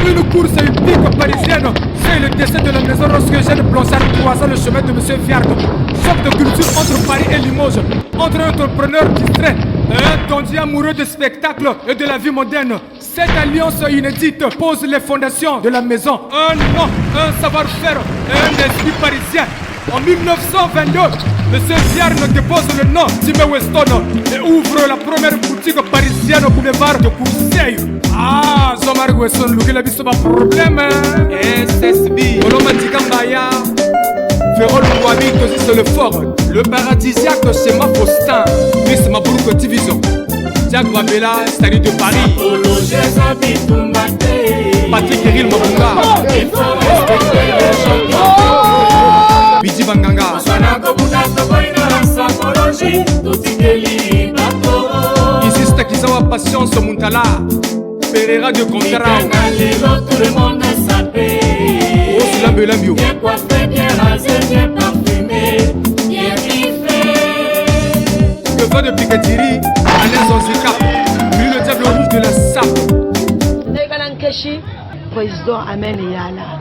Une course hippique parisienne, c'est le décès de la maison lorsque Jeanne Blanchard croisa le chemin de M. Fiardo. Choc de culture entre Paris et Limoges, entre un entrepreneur distrait et un dandy amoureux de spectacle et de la vie moderne. Cette alliance inédite pose les fondations de la maison. Un nom, un savoir-faire et un esprit parisien. En 1922, M. Fiardo dépose le nom Timé Weston et ouvre la première boutique parisienne au boulevard de Courseille. Ah, Jean-Marc Weston, il a vu ce problème. SSB, Oloma Dikambaya, Ferrol Ouami, c'est le fort. Le paradisiaque, c'est ma Faustin. Miss Mabrouk Division. Jacques Babela, Stade de Paris. Patrick Eril Mabunga. Bidi Banganga. Ici Stakizawa Patience Muntala. Pereira de Contrao. Tout le monde a sapé. Oh, c'est l'ambulambio. Bien coiffé, bien rasé, bien parfumé, bien kiffé. Le vent de Piccadilly, Alain Zanzika. Lui le diable rouge de la sape. Nkeshi, président Amen Yala.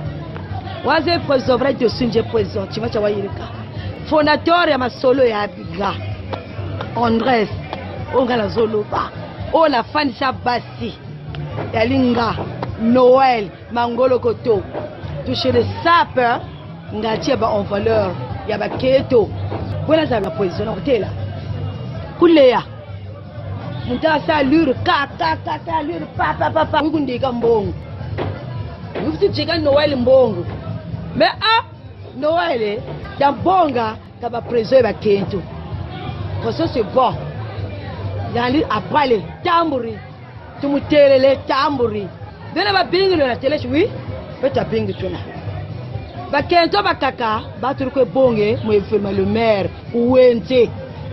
Waze président vrai de Sunje président, tu vas te voir fondateur ya masolo ya Abiga. Andres, Ongala Zoloba. Oh la fan Basi. Yalinga, Noël, Mangolo Koto. Toucher le sapeur, Ngatia ba en valeur, Yaba Keto. Voilà ça la président, on là. Kulea. Munta sa lure kaka lure papa ukunde kambongo ufuthi jika Noel mbongo me Noel ya bonga kaba preso ba kento koso c'est bon yali apale tamburi tumutelele tamburi bena ba bingi na tele oui beta bingi tuna ba kento ba kaka ba turuko bonge mo firma le maire uwente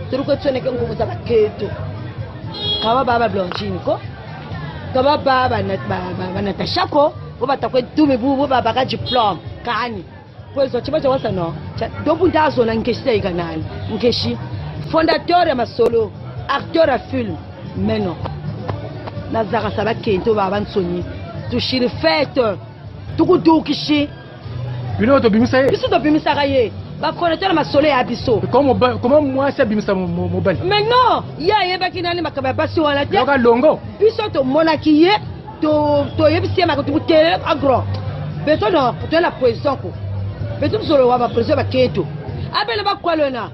turuko tsone ke ngubuza ba kento Kaba baba Blanchine ko Kaba baba Natasha ko Boba takwe tume bubu baba ka diplôme kani Kwezo chiba cha wasa no Dobu ndazo na nkeshi ta ikanani Nkeshi Fondateur ya masolo Acteur ya film Meno Nazara saba kento baba nsoni Tushiri fête Tukudukishi Bino to bimisa ye Biso to bimisa ka ye ba fondateur masolo ya biso comment moi ça bimisa mon bal mais non ya ye bakina ni makaba basi wana te yoka longo biso to monaki ye to yebisi ma ko tele agro beto no to la président ko beto solo wa ba président ba keto abele ba kwalona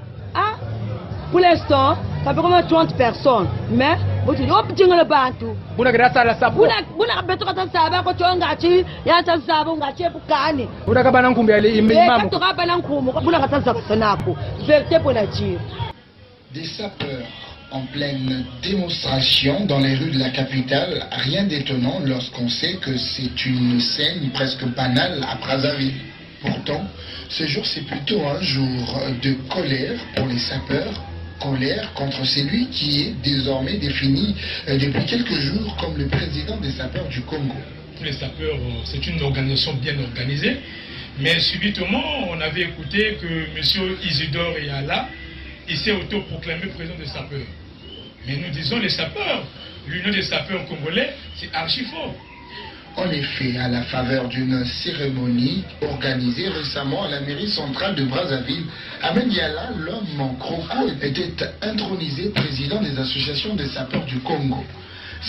pour l'instant ça fait comme 30 personnes mais botu yo pinga le bantu buna grasa la sabu buna beto ka tsaba ko tonga chi ya tsaba ngachi bukani buna ka bana nkumbi ale imam to ka bana nkumu buna ka tsaba sanako vérité pour la dire. Des sapeurs en pleine démonstration dans les rues de la capitale, rien d'étonnant lorsqu'on sait que c'est une scène presque banale à Brazzaville. Pourtant, ce jour c'est plutôt un jour de colère pour les sapeurs, colère contre celui qui est désormais défini depuis quelques jours comme le président des sapeurs du Congo. Les sapeurs, c'est une organisation bien organisée, mais subitement on avait écouté que M. Isidore Yala, il s'est autoproclamé président des sapeurs. Mais nous disons les sapeurs, l'union des sapeurs congolais, c'est archi faux. En effet, à la faveur d'une cérémonie organisée récemment à la mairie centrale de Brazzaville, Ahmed Yala, l'homme en croco, était intronisé président des associations des sapeurs du Congo.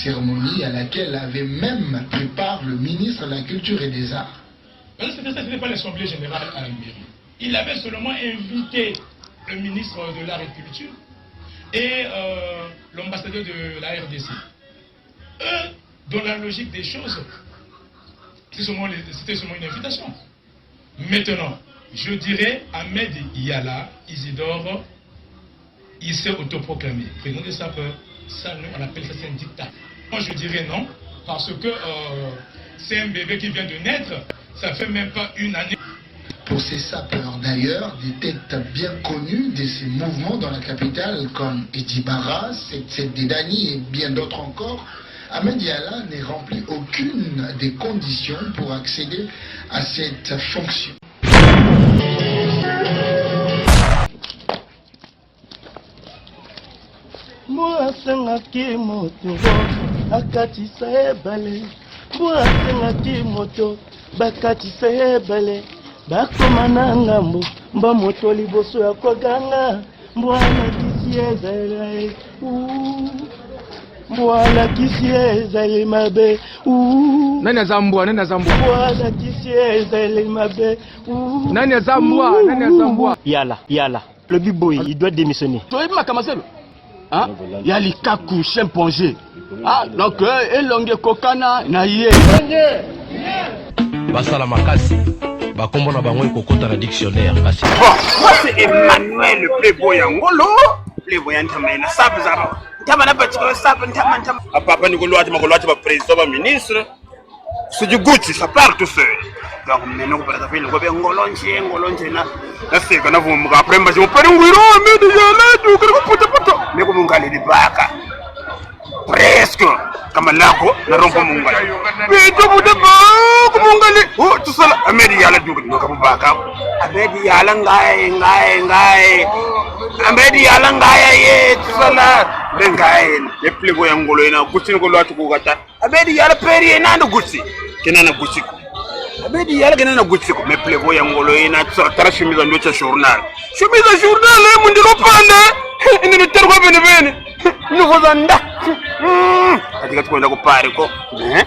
Cérémonie à laquelle avait même pris part le ministre de la Culture et des Arts. Ce n'était pas l'Assemblée générale à la mairie. Il avait seulement invité le ministre de l'Art et Culture et l'ambassadeur de la RDC. Eux, dans la logique des choses, c'était seulement une invitation. Maintenant, je dirais Ahmed Yala, Isidore, il s'est autoproclamé président des sapeurs. Ça, nous, on appelle ça, c'est un dictat. Moi, je dirais non, parce que c'est un bébé qui vient de naître, ça fait même pas une année. Pour ces sapeurs d'ailleurs, des têtes bien connues de ces mouvements dans la capitale comme Edi Barra, Setsed Dedani et bien d'autres encore, Ahmed Yala n'est rempli aucune des conditions pour accéder à cette fonction. Mbwa sengaki moto akatisa ebale. Mbwa sengaki moto bakatisa ebale. Bakoma na ngambo mba moto liboso ya koganga. Mbwa lakisi ezale. Mbwa lakisi ezale mabe. Nani azambwa? Mbwa lakisi ezale mabe. Nani azambwa? Yala. Le biboy, il doit démissionner. Tu as vu ma camaselo? Hein? Yali kaku chimpanzé. Ah, donc, elonge kokana na ye. Basala makasi. Bakombo na bango ekokota na dictionnaire kasi. Bon, moi c'est Emmanuel le playboy ngolo. Playboy ntamena sabu zaba. Ntamana batiko sabu ntamana. Papa ngolo ati ba président ba ministre. C'est du Gucci, ça part tout seul. Donc maintenant ko parata fini ko be ngolo nje na. C'est que na vumuka après mbaje mo pare ngwiro mede yala du ko puto. Mais ko mungali di baka. Presque kama lako na rompo mungali. Beto bude ba ko mungali. Oh tout ça Ahmed yala du ko ko baka. Ahmed yala ngai. Ahmed yala ngai ye tout ça là. Bengai le playboy ngolo ina Gucci ngolo atu ko gata. Ahmed yala peri na ndo Gucci. Kenana Gucci. Abedi yala kenana Gucci ko me playboy ngolo ina tsara chemise ndo cha journal. Chemise journal mu ndiro pande. Indi terko bene. Nuko zanda. Katika tukwenda kupare ko.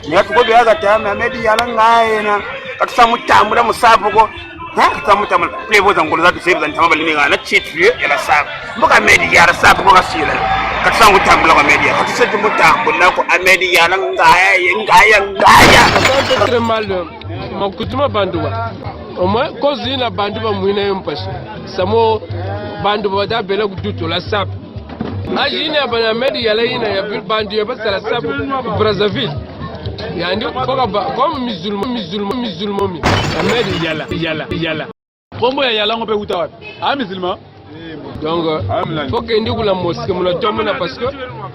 Ni atu ko byaga tama Ahmed yala ngaena. Katsa mutambula musapo ko. Katsa mutambula playboy ngolo zatu save ntama balini ngana chitrie yala sapo. Mboka Ahmed yala sapo ko kasila. Katsa mutambula ko Ahmed yala. Katsa mutambula ko Ahmed yala ngaya. Très mal. Makutuma banduwa. Au moins cause ina banduwa muina yompashi. Samo banduwa da bela kuduto la sap. Ajina bana medi yala ina ya bandu ya basa la sap Brazzaville. Yani koka ba comme musulman mi. Medi yala. Bombo ya yala ngope uta wapi? Ah musulman. Donc faut que ndi kula mosquée mon tomona parce que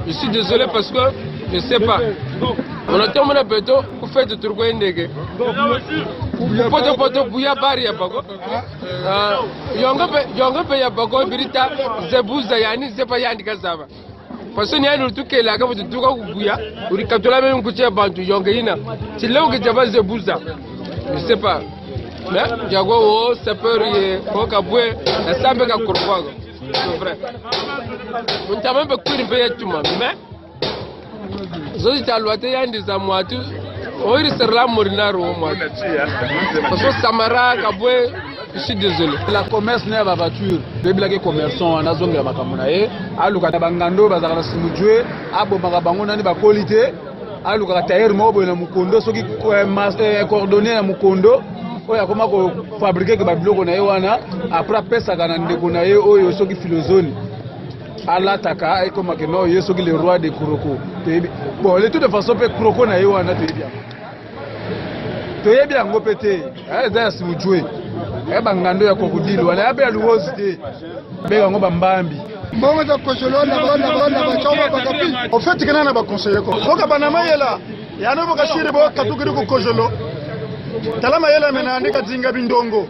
je suis désolé parce que je sais pas. On attend mon appétit pour faire du truc indégué. Poto buya bari ya bako. Yonga pe ya bako birita zebuza yani zepa yandi kasaba. Parce que ni anu tuke la kama tutuka kubuya uri katola même kuche bantu yonga ina. Si leo que jaba zebuza. Je sais pas. Mais jago o sapeur ko kabwe na sambe ka kurwago. C'est vrai. On t'a même pas couru payer tout moi mais Zozi taluate yandi za mwatu oiri serla morinaro mwatu parce que Samara kabwe je suis désolé la commerce n'est pas voiture de blague commerçant na zonga makamuna ye aluka tabangando bazakana simujwe abo bango nani ba qualité aluka tailleur mobo na mukondo soki coordonner na mukondo oya koma ko fabriquer ke ba biloko na ye wana après pesa kana ndeko na ye oyo soki philosophe alataka et comme que non yeso qui le roi des Kuroko. Bon de toute façon pe Kuroko na yo wana to bien ngopete za simujwe bangando ya kokodilo wana ya be luozi te be ngo bambambi mbongo za kosholo na ba choma bakapi en fait kana na ba conseiller ko boka banama yela yana boka shiri bo katukiri ko kosholo talama yela mena andika dinga bindongo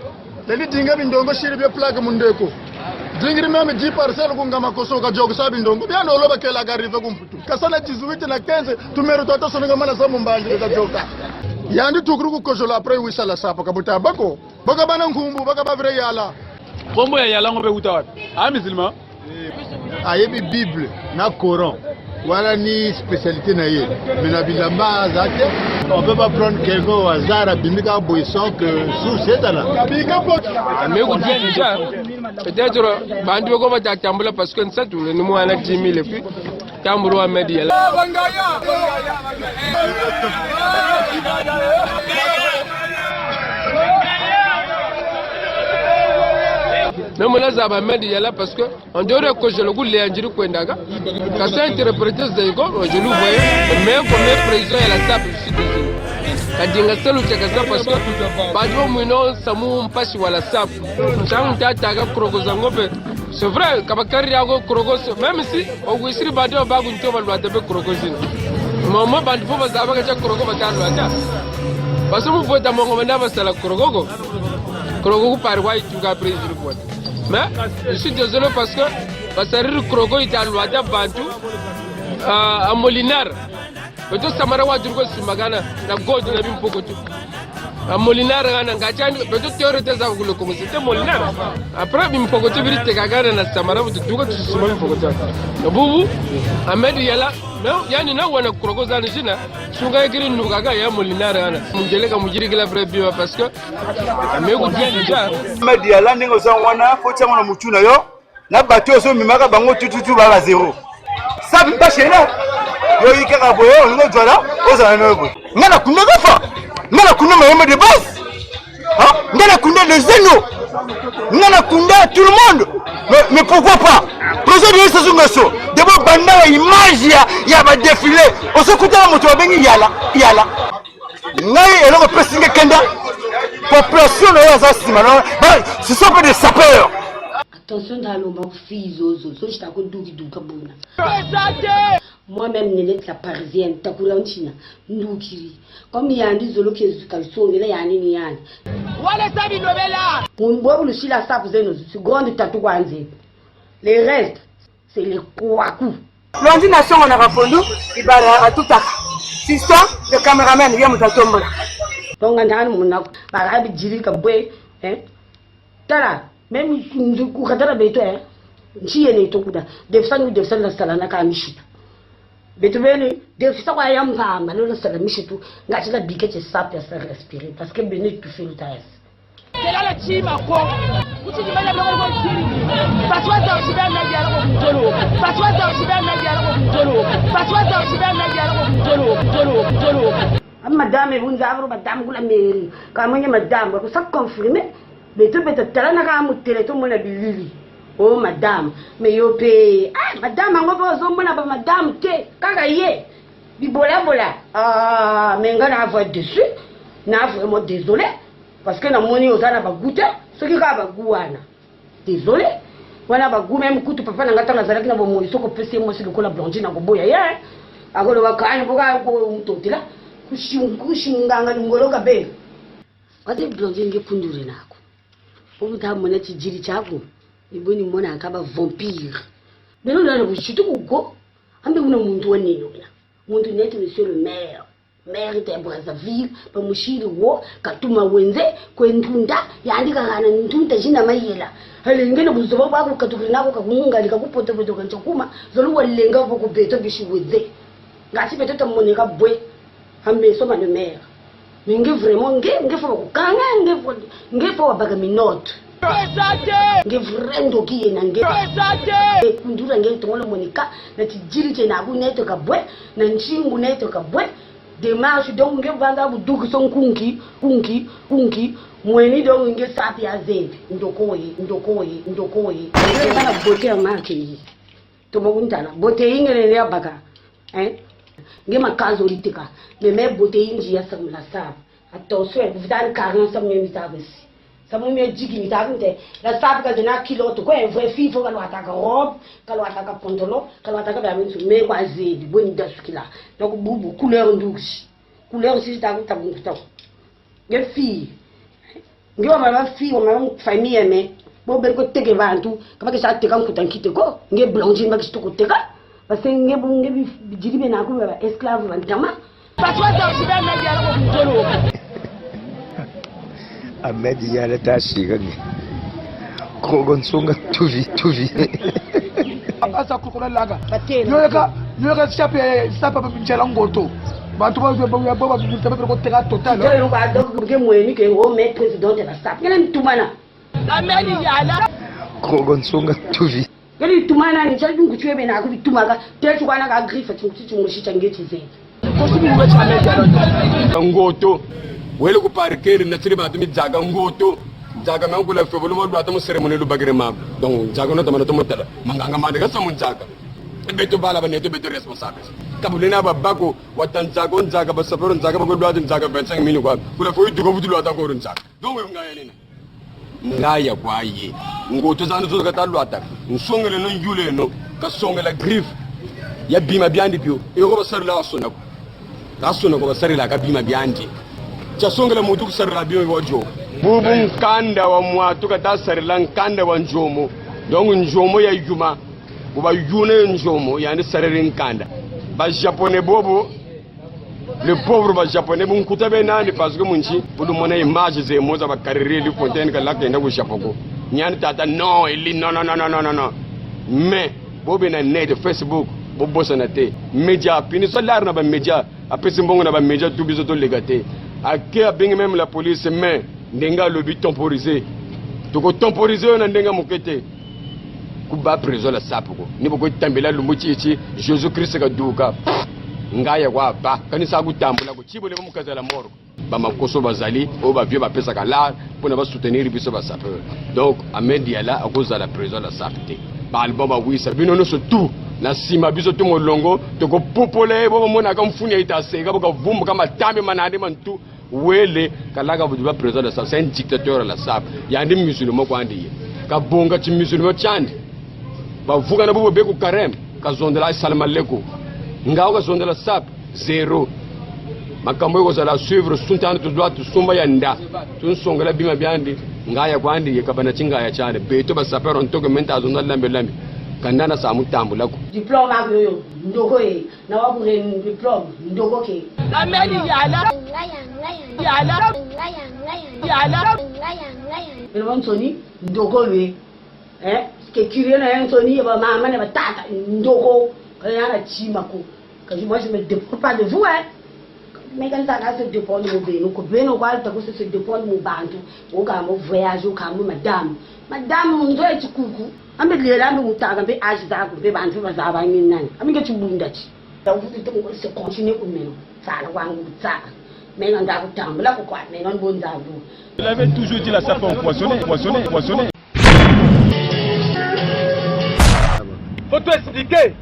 leli dinga bindongo shiri be plaque mundeko dingiri meme 10 parcelles kungama kosoka jogo sabi ndongo biano loba kela garive kumputu kasana 18 na 15 tumero toto songa mana samu mbanje ka joka yandi tukuru ku kojola après wisa la sapa kabuta bako boka bana ngumbu boka bavre yala bombo ya yala ngope uta wapi ah musulman ayebi bible na coran wala ni spécialité na ye mais na bilamba zate on peut pas prendre quelqu'un au hasard bimika boisson que sous setana mais ku déjà peut-être bandu ko ba tambula parce que ça tout le nous ana 10 000 et puis tamburu Ahmed yala même là ça va Ahmed yala parce que on dirait que je le goût les anjiri kwendaga quand ça interpréter Zego je le voyais mais comme président à la table je suis désolé kadinga selu chakasa parce que bajo mwino samu mpashi wala sap changu tata ga krogo zangope c'est vrai kabakari yago krogo même si au wisiri bajo bagu ntoba lwa tebe krogo zina mama bandu fo bazaba ga krogo batalo ata parce que mu vota mongo banda basala krogo ku par wai tu ga président quoi mais je suis désolé parce que basariri krogo ita alwada bantu a Molinar beto samara wajurgo simagana na gold na bimpokotu a Molinar ngana ngachani beto teorete za kulo ko site Molinar après bimpokotu birite kagana na samara beto duga tusuma bimpokotu no bubu Ahmed Yala no yani na wana krogo za nishina sunga yekiri nukaga ya Molinar ngana mungeleka mujiri kila vrai bio parce que amego dia déjà Ahmed Yala ningo za wana focha mona mutuna yo na bato so mimaka bango tututu bala zéro ça pas chez nous yo ikaka boyo ngo jwala ozana nobo ngana kunde gafa ngana kunde mayembe de base hein ngana kunde les zeno ngana kunde tout le monde mais pourquoi pas projet de saison ngaso debo banda image ya ba défilé osokuta moto bengi yala ngai eloko presinga kenda population no yaza simana ce sont pas des sapeurs. Attention dans l'homme fille zozo, so je t'accorde douka bouna. Moi-même, n'est la parisienne, takulantina, noukiri. Comme il y a un zolo qui est calçon, il y a un nian. Voilà ça, il là. Mon bois, le chila, ça faisait nos secondes tatouanzé. Les restes, c'est les kouakou. L'ordination, on a répondu, il va à tout à c'est ça, le caméraman vient me tomber. Donc, on a mon arabe diri kaboué, hein. Tala. Même si vous avez des gens qui ont été là, des gens qui ont été là, des gens qui ont respirer parce que Béné tout fait le tasse. C'est là la team à quoi? Vous dites que vous mais tout peut-être là na mu téléphone mona bilili oh madame mais yo pe madame ngo zo mona ba madame te kaka ye bibola bola mais ngana va dessus na vraiment désolé parce que na moni ozana ba goûter ce qui ka ba gouana désolé wana ba goût même kutu papa na ngata na zalaki na bo mo isoko pese mo siko la blondine na go boya ye akolo ba kani boka ko mtotila kushinganga ngolo ka be ade blondine nge pundure nako ubuta mona chijiri chako iboni mona akaba vampire beno na bushitu kugo ambe kuna muntu wanene la muntu netu monsieur le maire de Brazzaville pa mushiri wo katuma wenze kwentunda yandika kana ntunda jina mayela halengene buzoba bako katukuri nako kakunga likakupote boto kanchakuma zolu walenga boko beto bishiweze ngati beto tamoneka bwe ambe soma le maire nge vraiment nge fo kanga nge fo baga minote nge vrendo ki na nge kundura nge tongolo monika na tijiri tena ku neto ka bwe na nchingu neto ka bwe démarche donc nge vanga buduku son kunki mweni donc nge sapi azembe ndokoyi ngana bote amake to moguntana bote ingene ya baga nge makazo litika mais bote inji ya samla sa attention vous dans carence ça même tabesi ça même jigi mitabunte la sape ka dona kilo to ko vrai fille faut kalo ataka robe kalo ataka pantalon kalo ataka ba minsu mais kwa zedi boni dasukila donc bubu couleur nduksi couleur si ta ta nge fille nge mama fille mama famille mais bo ber ko tege bantu kama ke sa teka nkutankite ko nge blondine ba kisto ko teka parce que nge jigi be na ko ba esclave bantama patwa ta sibe na ya ko mtolo Ahmed Yala tashigani kogonsunga tuvi asa kukula laga yoka sapa binchela ngoto bantu ba binchela ko teka total yo ba do ke mweni ke o me president de la sap ngene mtumana Ahmed Yala kogonsunga tuvi ngene mtumana ni chali nguchwebe na ku bitumaka tetu kana ka grife tumushi changeti zeti kosibi ngwe chale jalo ngoto wele ku parker na tsiri ba tumi jaga ngoto jaga ma ngula fe bolo mo dwa mo ceremony lu bagere ma donc jaga no tamana to motala manganga ma de gasamun jaga beto bala bane to beto responsable kabulena ba bako watan jaga jaga ba sapero jaga ba ko dwa jaga 25 minutes kwa kula fo yugo budulu ata ko run jaga donc we ngaya nina ngaya kwa ye ngoto zanu zo ka talu ata nsongele no yule no ka songela griffe ya bima biandi bio e ko ba sarla asona ko ba sarla ka bima biandi chasongela mutu kusarira biyo wajo bubu nkanda wa mwatu kata sarila nkanda wa njomo donc njomo ya yuma buba yune njomo yani sarerin kanda ba japonais bobo le pauvre ba japonais bon kutabe nani parce que munchi budu mona image ze moza ba carrière li fontaine ka lakenda go japoko nyani tata non ili non mais bobe na net Facebook bobo sanate media pini solar na ba media apesi mbongo na ba media tout biso to legate ake abingi même la police mais ndenga lobi temporiser toko temporiser na ndenga mokete kuba prison la sapuko ni boko tambela lumbuchi ichi Jésus Christ ka duka ngaya kwa ba kanisa kutambula ko chibole ba mukazala moro ba makoso bazali o ba vieux ba pesa kala pona ba soutenir biso ba sapeur donc Ahmed Yala akoza la prison la sapte ba album ba wisa bino no surtout na sima biso to molongo to ko popole bo mona ka mfunya ita sega bo ka vumba kama tambe manade mantu wele kalaga ba prison la sapte c'est un dictateur la sapte yandi musulman ko andi ka bonga ti musulman chandi ba vuga na bo be ku karem ka zondela salam alaikum ngao ka zondela sap zero makambo yako zala suivre suntana tu droit tu sumba ya nda tu songela bima byandi ngaya kwandi yekabana chinga ya chane beto ba sapero ntoke menta zonda lambe kanana sa mutambo lako diplôme agoyo ndoko e na wabure diplôme ndoko ke Ahmed Yala le Anthony ndoko lui que curé na Anthony ba mama na batata ndoko kana chimako kaji moi je me dépends pas de vous mais quand ça se dépend de vous ko beno kwa ta ko se dépend de bantu o ga mo voyage o ka mo madame ndo e chikuku ambe lela mbe mutaka mbe age da ko be bantu bazaba minani aminge chibunda chi ta ufuti to ko se continue ko meno sala wangu tsaka mais on da ko tambula ko kwa mais non bon zavu il avait toujours dit la sape empoisonné. Faut te expliquer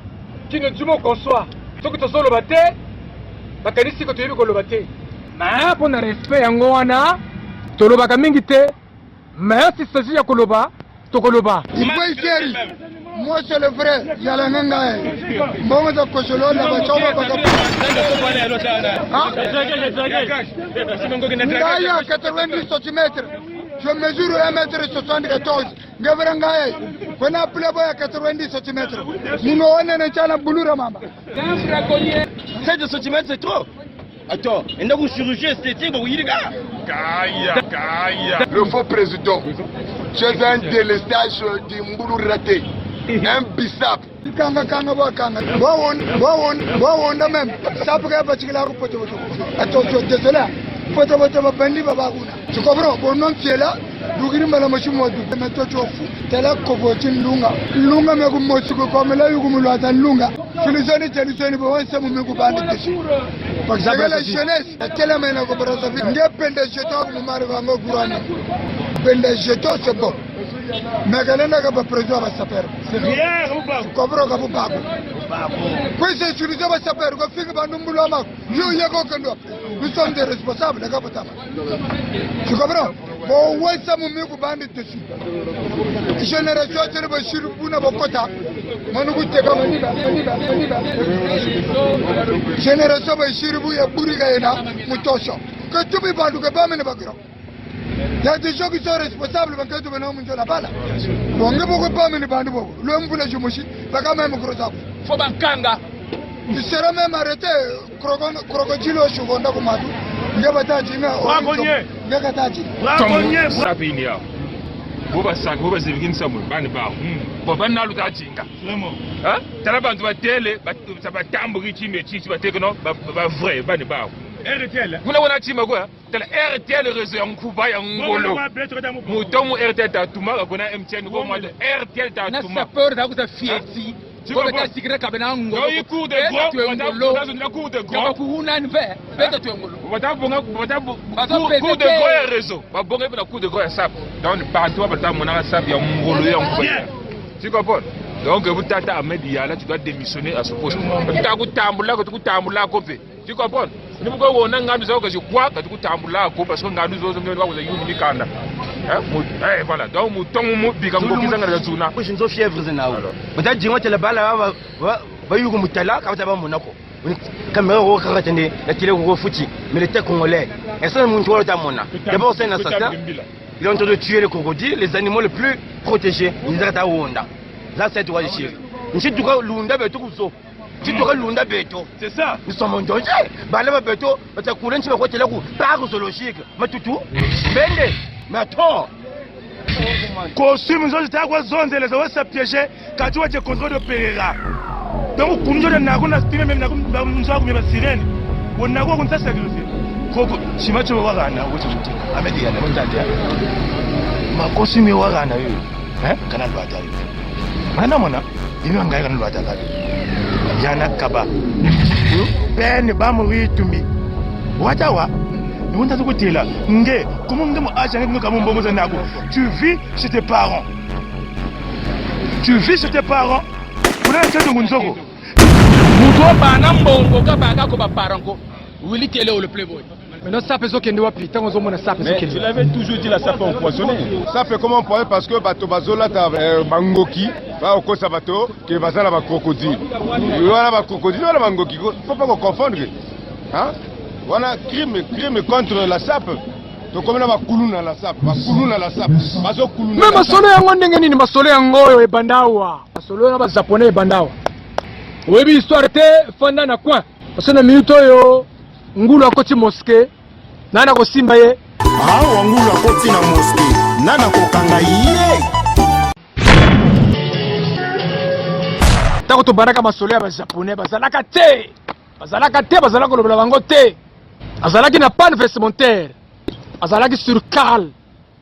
qui ne dit mot qu'on soit. Ce que tu sois le bâté, ma canisse que tu es le bâté. Mais pour ne respect en goana, tu le bâta mingite, mais si s'agit de koloba, tu koloba. Il faut y faire. Moi c'est le vrai, il y a la nanga. Bon, de Kocholo, la bachoma, il y a 90 cm. Je mesure 1m74. Gavrangaye, on a appelé à 90 cm. Nous on est en boulot, maman. 7 cm, c'est trop. Attends, il y a un chirurgien esthétique, oui, les gars. Le faux président, c'est un délestage du Mboulou raté. Un bissap. Kanga Wawon même. Ça peut être que la route. Attention, désolé. Tu comprends? Bon, non, tu es là. Dugrimba la machine moi du meto chofu tela koboti lunga me ko mochi ko comme la yugo mu lata lunga solution bo wanse mu ko bandi deshi par exemple la jeunesse tela mena ko barasa fi ngepende jeto mu mari ko ngo gurani pende jeto c'est bon mais galena ka ba président ba saper c'est bien ou pas kobro ka bu babu quoi c'est solution ba saper ko fi ba ndumbulo ma yo yego kendo nous sommes des responsables de Kapata. Tu comprends? Bon, ouais, ça m'a mis au bandit dessus. Génération, tu ne vas pas sur le Bokota. Génération, tu sur le Bourigayana, Moutosho. Que tu me parles de Bamene Bagro. Il y a des gens qui sont responsables quand tu venons de la balle. Bon, ne peux pas me demander. L'homme pour la Jumoshi, pas quand même gros sabre. Faut bankanga. Tu seras même arrêté, crocodile au Chougonda Komatu. Ngabataji na Braconnier. Ngakataji. Braconnier. Sapinia. Boba sak, boba zivkin samu, bani ba. Boba na luta jinga. Hein? Tala bantu ba tele, ba tambo richi mechi, ba tekno, ba vrai, bani ba. RTL. Kuna wana chima kwa? Tala RTL réseau yankuba ya ngolo. Mutomu RTL ta tuma kuna MTN ko mwa RTL ta tuma. Na sapeur da kuta fieti. Comme tu as signé Kabenango, tu es cours de gros, cours de gros réseau. Cours de gros sap. Donc partout à mon sap il y a un tu comprends? Donc vous t'as Ahmed Yala, tu dois démissionner à ce poste. Tu as copé. Tu comprends? Nous pouvons que je crois que tu as parce que nous avons voilà, donc nous sommes je suis fièvre. Je suis là, mais les congolais, d'abord c'est un assassin. Il est en train de tuer les crocodiles, les animaux les plus protégés. Là c'est toi ici. Si tu as l'unda beto kuso. Si tu as l'unda beto. C'est ça. Nous sommes en danger. Balaba beto, tu as coulé sur le côté là où par zoologique. Mais tout. Bende. Mais attends. Costume zo zitakuwa zonse lezo wasa piéger quand tu as des contrôles de Pereira. Donc kunjo de nako na spire même nako mzwa kumeba sirene. Wonako kunsa sacrifice. Koko chimacho wakana ukuthi amedi yana kontate. Ma costume wakana yo. Kana lwata yo. Mana mona imi ngai kana lwata ka. Yana kaba. Ben ba mu witumbi. Watawa tu vis chez tes parents. Tu vis chez tes parents. Maintenant, ça fait ce qu'il doit plus. Mais tu l'avais toujours dit, la sape empoisonnée. Ça fait comment on pourrait parce que bateau bazola bangoki, va au Kosabato, qui va ça la crocodile. Voilà la crocodile, voilà la bangoki. Faut pas qu'on confondre. Hein? Voilà crime contre la sape. Donc comme là kuluna la sape, kuluna la sape. Bazo kuluna. Mais masolo yango ndenge nini masolo yango e bandawa. Masolo na ba japonais e bandawa. Webi histoire te fanda na coin. Parce que na minute yo ngulu akoti mosquée nana ko simba ye. Ah ngulu akoti na mosquée nana ko kanga ye. Tako to baraka masolo ya ba japonais bazalaka te. Bazalaka lobela bango te. Azalaki na panne vestimentaire. Azalaki sur cal.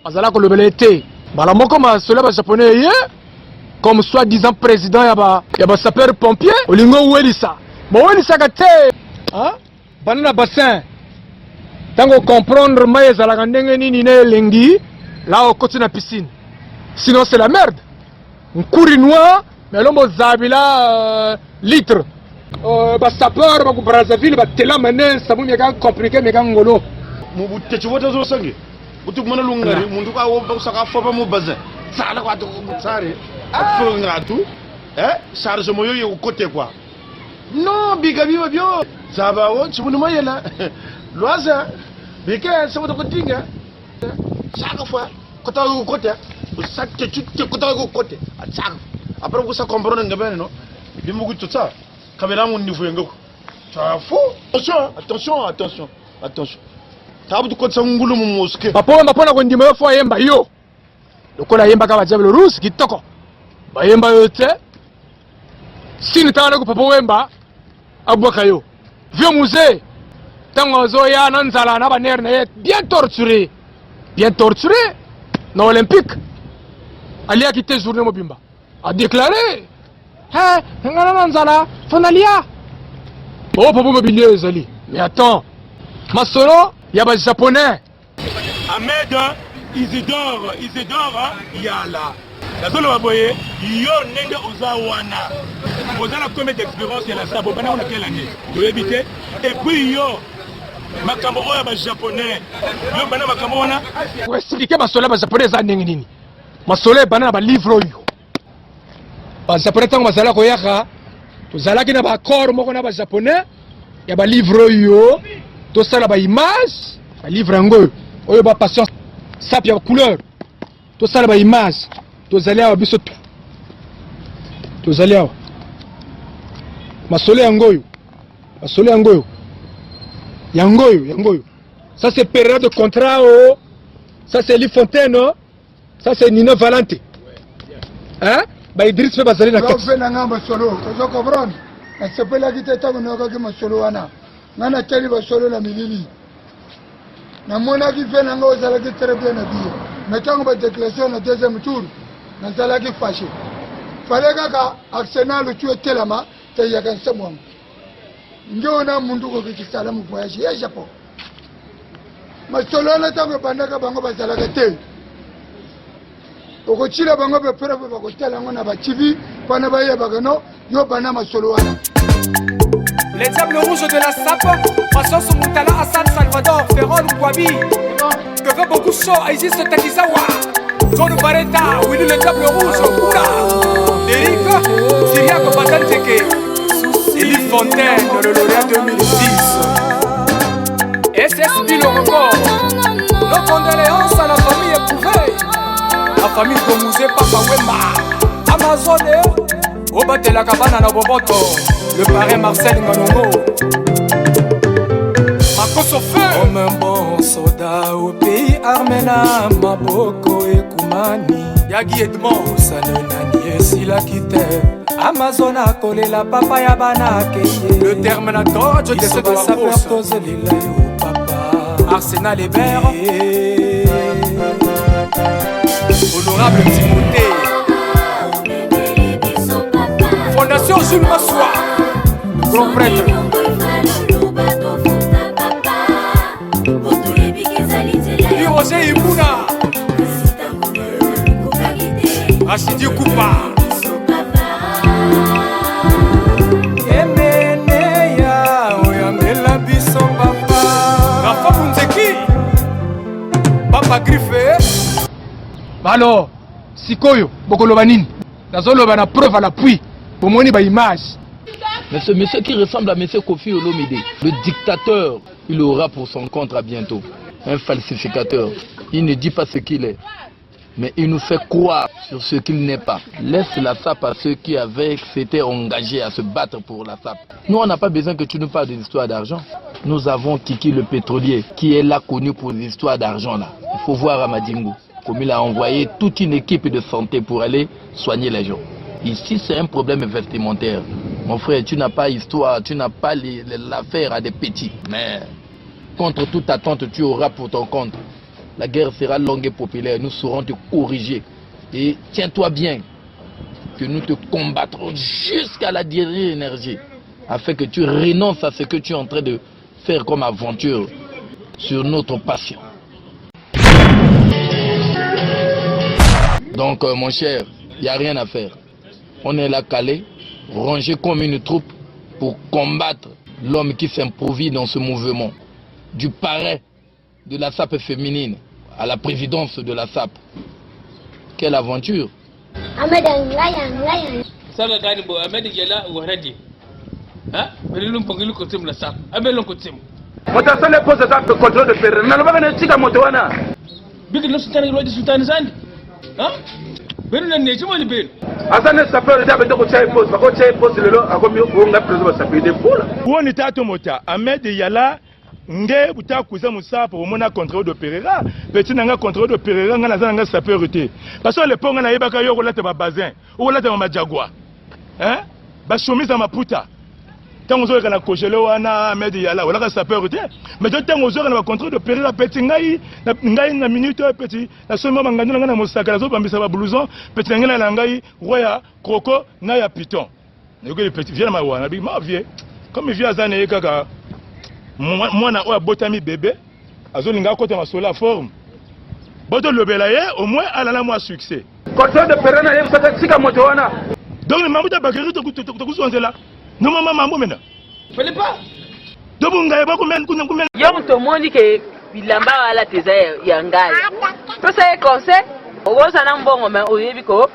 Azalaki lobela te. Bala moko masolo ya ba japonais ye. Comme soi-disant président ya ba sapeur pompier. Olingo welisa. Mo welisa ka te. Hein? Banana bassin. Tango comprendre maye zalaka ndenge nini na elengi. Là au côté na piscine. Sinon c'est la merde. Un courri noir. Mais l'homme zabila litre. Sapeur ba Brazzaville ba tela menen sabu meka compliqué meka ngolo mu techi wota zo sange butu mana lungari mundu ka wo ba saka foba mu bazin sala kwa to tsare afo ngatu charge moyo yo côté quoi non biga biba bio zaba wo chibunu mayela loisa bika sabu to tinga saka fois kota ko côté sakte chutte kota ko côté saka après vous ça comprendre ngabene no bimu ku tutsa caméra mon niveau ngoko ça faux attention tabu ko tsangulu mu mosquée papa na ko ndima yo fo yemba yo lokola yemba ka bajabelo rusi kitoko ba yemba yo te sini tana ko papa wemba abwaka yo vieux musée tango zo ya nanzala na ba ner na bien torturé na olympique ali a quitté journée mobimba a déclaré ngana nanzala fonalia oh papa mobile ezali mais attends masolo ya ba japonais Ahmed Isidore Yala nazolo baboye yo ndenge ozawana ozala combien d'expérience ya la sabo bana on a quelle année doyebite et puis yo makambo oya ba japonais yo bana makambo wana ko expliquer masolo ba japonais za ndenge nini masolo bana ba livre yo ba japonais tango bazala ko yaka tozalaki na ba accord moko na ba japonais ya ba livre yo to sala ba image ba livre ngo oyo ba passion sapi ya couleur to sala ba image to zalia wa biso to zalia masolo yangoyo ça c'est période de contrat oh ça c'est Lifontaine ça c'est Nino Valente hein ba Idriss fe bazali na kati fe na ngamba solo ko comprendre na sepela kite tango na ko ma solo wana ngana teli ba solo na milili na mona ki fe na ngo zala ki très bien na bio mais tango ba déclaration na deuxième tour na zala ki fâché fallait ka Arsenal tu telama te yakan semwang ndio na mundu ko ki sala mu voyage ya Japon ma solo na tango bandaka bango ba zala ka te okochila bango be pere ba ko tela ngona ba TV bana ba yeba no yo bana masolo wana. Les Diables Rouges de la SAP, Massos Moutala, Hassan Salvador, Ferrol Kouabi, que veut beaucoup chaud, Isis Takizawa, John Barretta, Willy le Diable Rouge, Oula, Eric, Syria Kobadan Teke, Elie Fontaine, le lauréat 2010, SSB le record, nos condoléances à la famille éprouvée, la famille de Mouzé Papa Wemba, Amazon, Obatela Kabana na Boboto, le parrain Marcel Nganongo. Makoso feu. Comme un bon soldat au pays arména, Maboko et Koumani. Yagi Edmond, Sanenani et Sila Kite. Amazon a collé la papaya banake. Le Terminator, je décide de la fosse. Arsenal Hébert. Honorable Timothée. Fondation Jules Massoua, grand prêtre. Puis Roger Imouna. Rachidi Koupa. Emeneya oyambela biso papa. Rafa Bunzeki. Papa Griffé. Alors, sikoyo bokoloba nini? Nazoloba na preuve à l'appui. Pour moi, il image. Mais ce monsieur qui ressemble à M. Kofi Olomide, le dictateur, il aura pour son compte à bientôt. Un falsificateur. Il ne dit pas ce qu'il est, mais il nous fait croire sur ce qu'il n'est pas. Laisse la SAP à ceux qui s'étaient engagés à se battre pour la SAP. Nous, on n'a pas besoin que tu nous parles d'une histoire d'argent. Nous avons Kiki le pétrolier, qui est là connu pour une histoire d'argent. Là. Il faut voir Amadingo, comme il a envoyé toute une équipe de santé pour aller soigner les gens. Ici, c'est un problème vestimentaire. Mon frère, tu n'as pas histoire, tu n'as pas l'affaire à des petits. Mais contre toute attente, tu auras pour ton compte. La guerre sera longue et populaire. Nous saurons te corriger. Et tiens-toi bien que nous te combattrons jusqu'à la dernière énergie afin que tu renonces à ce que tu es en train de faire comme aventure sur notre passion. Donc, mon cher, il n'y a rien à faire. On est là calé, rangé comme une troupe pour combattre l'homme qui s'improvise dans ce mouvement. Du parrain de la SAP féminine à la présidence de la SAP. Quelle aventure! Woni tato mota Ahmed Yala nge buta kuza musapo omona contrôle d'opéra petit nanga contrôle d'opéra nga nazana nga sapeur-té parce que le ponga na yebaka yo kolata ba bazin o kolata ba majagwa hein ba chemise maputa tango zo kana kojelo wana Ahmed Yala wala ka sapeur-té mais tango zo kana ba contrôle d'opéra petit ngai na minute petit na soma mangando nga na mosaka na zo bambisa ba blouson petit ngai na ngai roya croco na ya piton yoko le petit viens ma wana bi ma vie comme viens azana yekaka mwana oya botami bébé azolinga kota masolo forme boto lobela ye au moins alala moi succès contrôle de perana ye saka tika moto wana donc le mamuta bakeri to kusonzela no mama mambo mena fallait pas dobunga ye bako men kuna kumena yo to moni ke bilamba ala teza ya ngai to sai conseil obosa na mbongo mais oyebi ko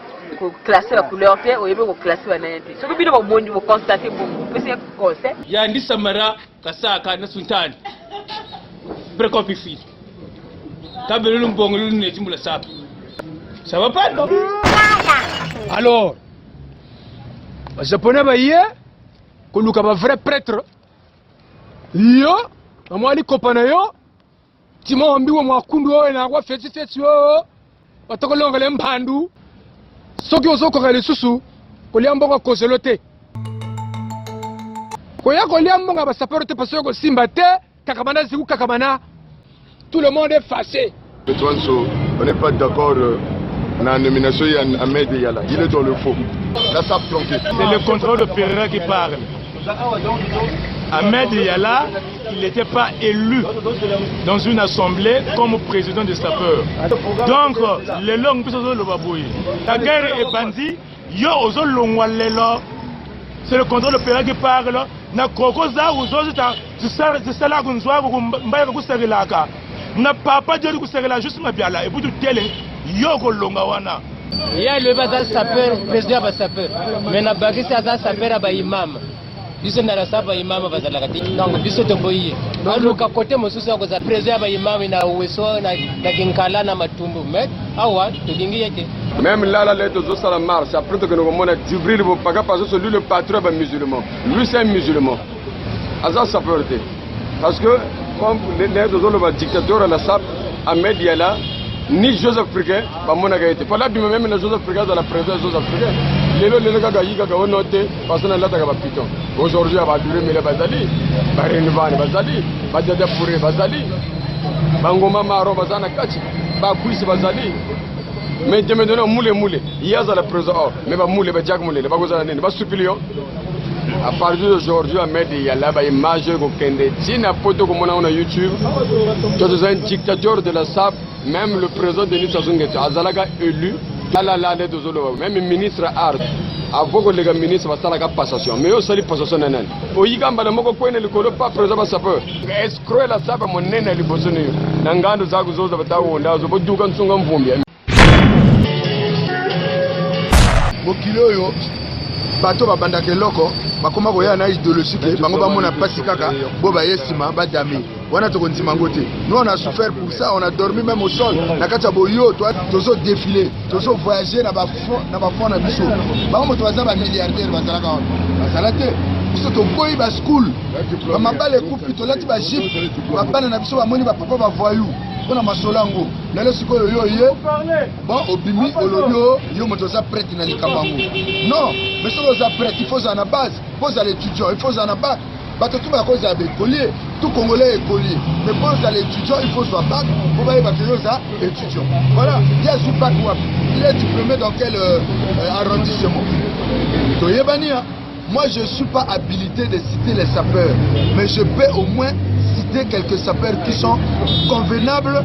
classer la couleur te oyebi ko classer na yenti so bino bo mondi bo constater bo pese conseil ya ndi samara kasaka na sultani precopifi tabelo mbongo lu ne timbula sap ça va pas non. Alors les japonais ba yé ko luka ba vrai prêtre yo amwali kopana yo timo ambiwa mwakundu na kwa feti yo batokolonga le mpandu soki ozokoka lisusu kolia mbongo kozelo te koya kolia mbongo basapero te parce que kosimba te kakamana ziku kakamana tout le monde est fâché. On n'est pas d'accord la nomination d'Ahmed Yala, il est dans le faux. Là, ça planqué. C'est le contrôle de Pereira qui parle. Ahmed Yala, il n'était pas élu dans une assemblée comme président des sapeurs. Donc, les langues sont le babouille. La guerre est bandit, yo ozo longwa lelo. C'est le contrôle de Pereira qui parle. Na kokoza ozo c'est ça là qu'on soit mbaya kuserelaka. Na papa Dieu kuserela juste ma biala et pour tout télé yo ko longa wana. Il y a le bazar sapeur, président va sapeur. Mais na baki ça sapeur ba imam. Biso na sapa imam bazala kati. Donc biso to boyi. Aluka kote mosusu ko za président ba imam na weso na kinkala na matumbu. Mais awa to gingi yete. Même là, les deux autres, ça marche. Après que nous avons Djibril, parce que c'est lui le patron musulman. Lui, c'est un musulman. Ça peut être. Parce que, comme les deux autres dictateurs, la SAP, Ahmed Yala, ni Joseph Friquet, pas mon agité. Pas là, même les Joseph Friquet dans la présidence Joseph Friquet. Les gars, ils ont noté, parce que là, il y a piton. Aujourd'hui, il va durer, mais les Bazali, Barenvan Bazali, Badjada Fouré Bazali, Bangoma Maro Bazana Kachi, Bakuis Bazali. Mais je me donne moule. Il y a la présidence, mais pas moule, pas Jack Moule, pas Gozane, pas Supilion. À partir d'aujourd'hui, Ahmed Yala, il y a une image qui n'a pas de comme on a YouTube. Tu es un dictateur de la SAP, même le président Denis Sassou Nguesso, Azalaga élu. Même le ministre Art, avant que le ministre va faire la passation, mais aussi la passation nanane. Au Yigamba, le mot point ne le connaît pas, président Sapeur. Escroquer la SAP à mon nez à l'Ibosoni. Nangando Zaguzo, Zabataou, Ndazo, Bodugan Sungam Vumbia. Mokilo yo, bato babanda keloko, bakoma koya na idéologique, bango bamona pasi kaka, bo ba yesima, ba dami. Wana tokonzi mangote. Nous on a souffert pour ça, on a dormi même au sol. Na kata boyo, toi, tozo défilé, tozo voyager na ba fond na biso. Ba mo to baza ba milliardaire bazala ka. Bazala te. Biso to boy ba school. Ba mabale coupe to lati ba jeep. Ba bana na biso ba moni ba papa ba voyou. Pona masolango. Na le sikoyo yo ye. Bon obimi olobio, yo moto za prête na likambango. Non, mais so za prête, il faut ça na base. Faut ça l'étudiant, il faut ça na base. Bato tout ba cause ya écolier, tout congolais écolier. Mais pour ça l'étudiant, il faut soit bac, pour ba ça étudiant. Voilà, il y a sous bac wapi. Il est diplômé dans quel arrondissement? Toyebania. Moi je suis pas habilité de citer les sapeurs, mais je peux au moins citer quelques sapeurs qui sont convenables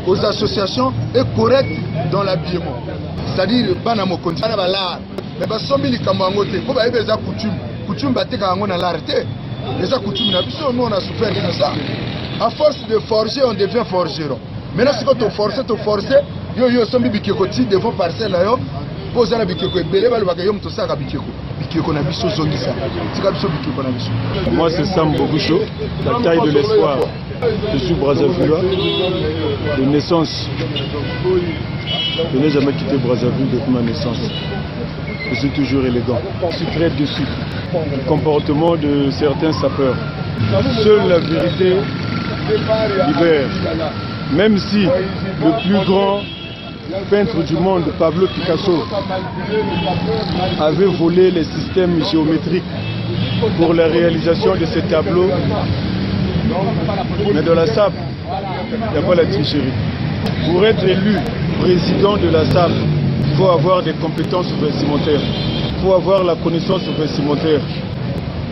aux associations et corrects dans l'habillement. C'est-à-dire banamo continue ba l'art. Mais ba sombi likambango te, ko ba ebeza coutume bateka ngo na l'arrêté. Les coutumes, nous on a souffert de ça. À force de forger, on devient forgeron. Maintenant, si tu forces, yo sombi bikekoti devant parcelle là yo. Pose la bikeko belé balu bakayo mto saka bikeko. Bikeko na biso zongisa. Tika biso bikeko na biso. Moi c'est Sam Bogucho, la taille de l'espoir. Je suis Brazzavillois de naissance. Je n'ai jamais quitté Brazzaville depuis ma naissance. Je suis toujours élégant. Je suis très déçu du comportement de certains sapeurs. Seule la vérité libère. Même si le plus grand peintre du monde, Pablo Picasso, avait volé les systèmes géométriques pour la réalisation de ces tableaux, mais dans la SAP, il n'y a pas la tricherie. Pour être élu président de la SAP, il faut avoir des compétences vestimentaires, il faut avoir la connaissance vestimentaire.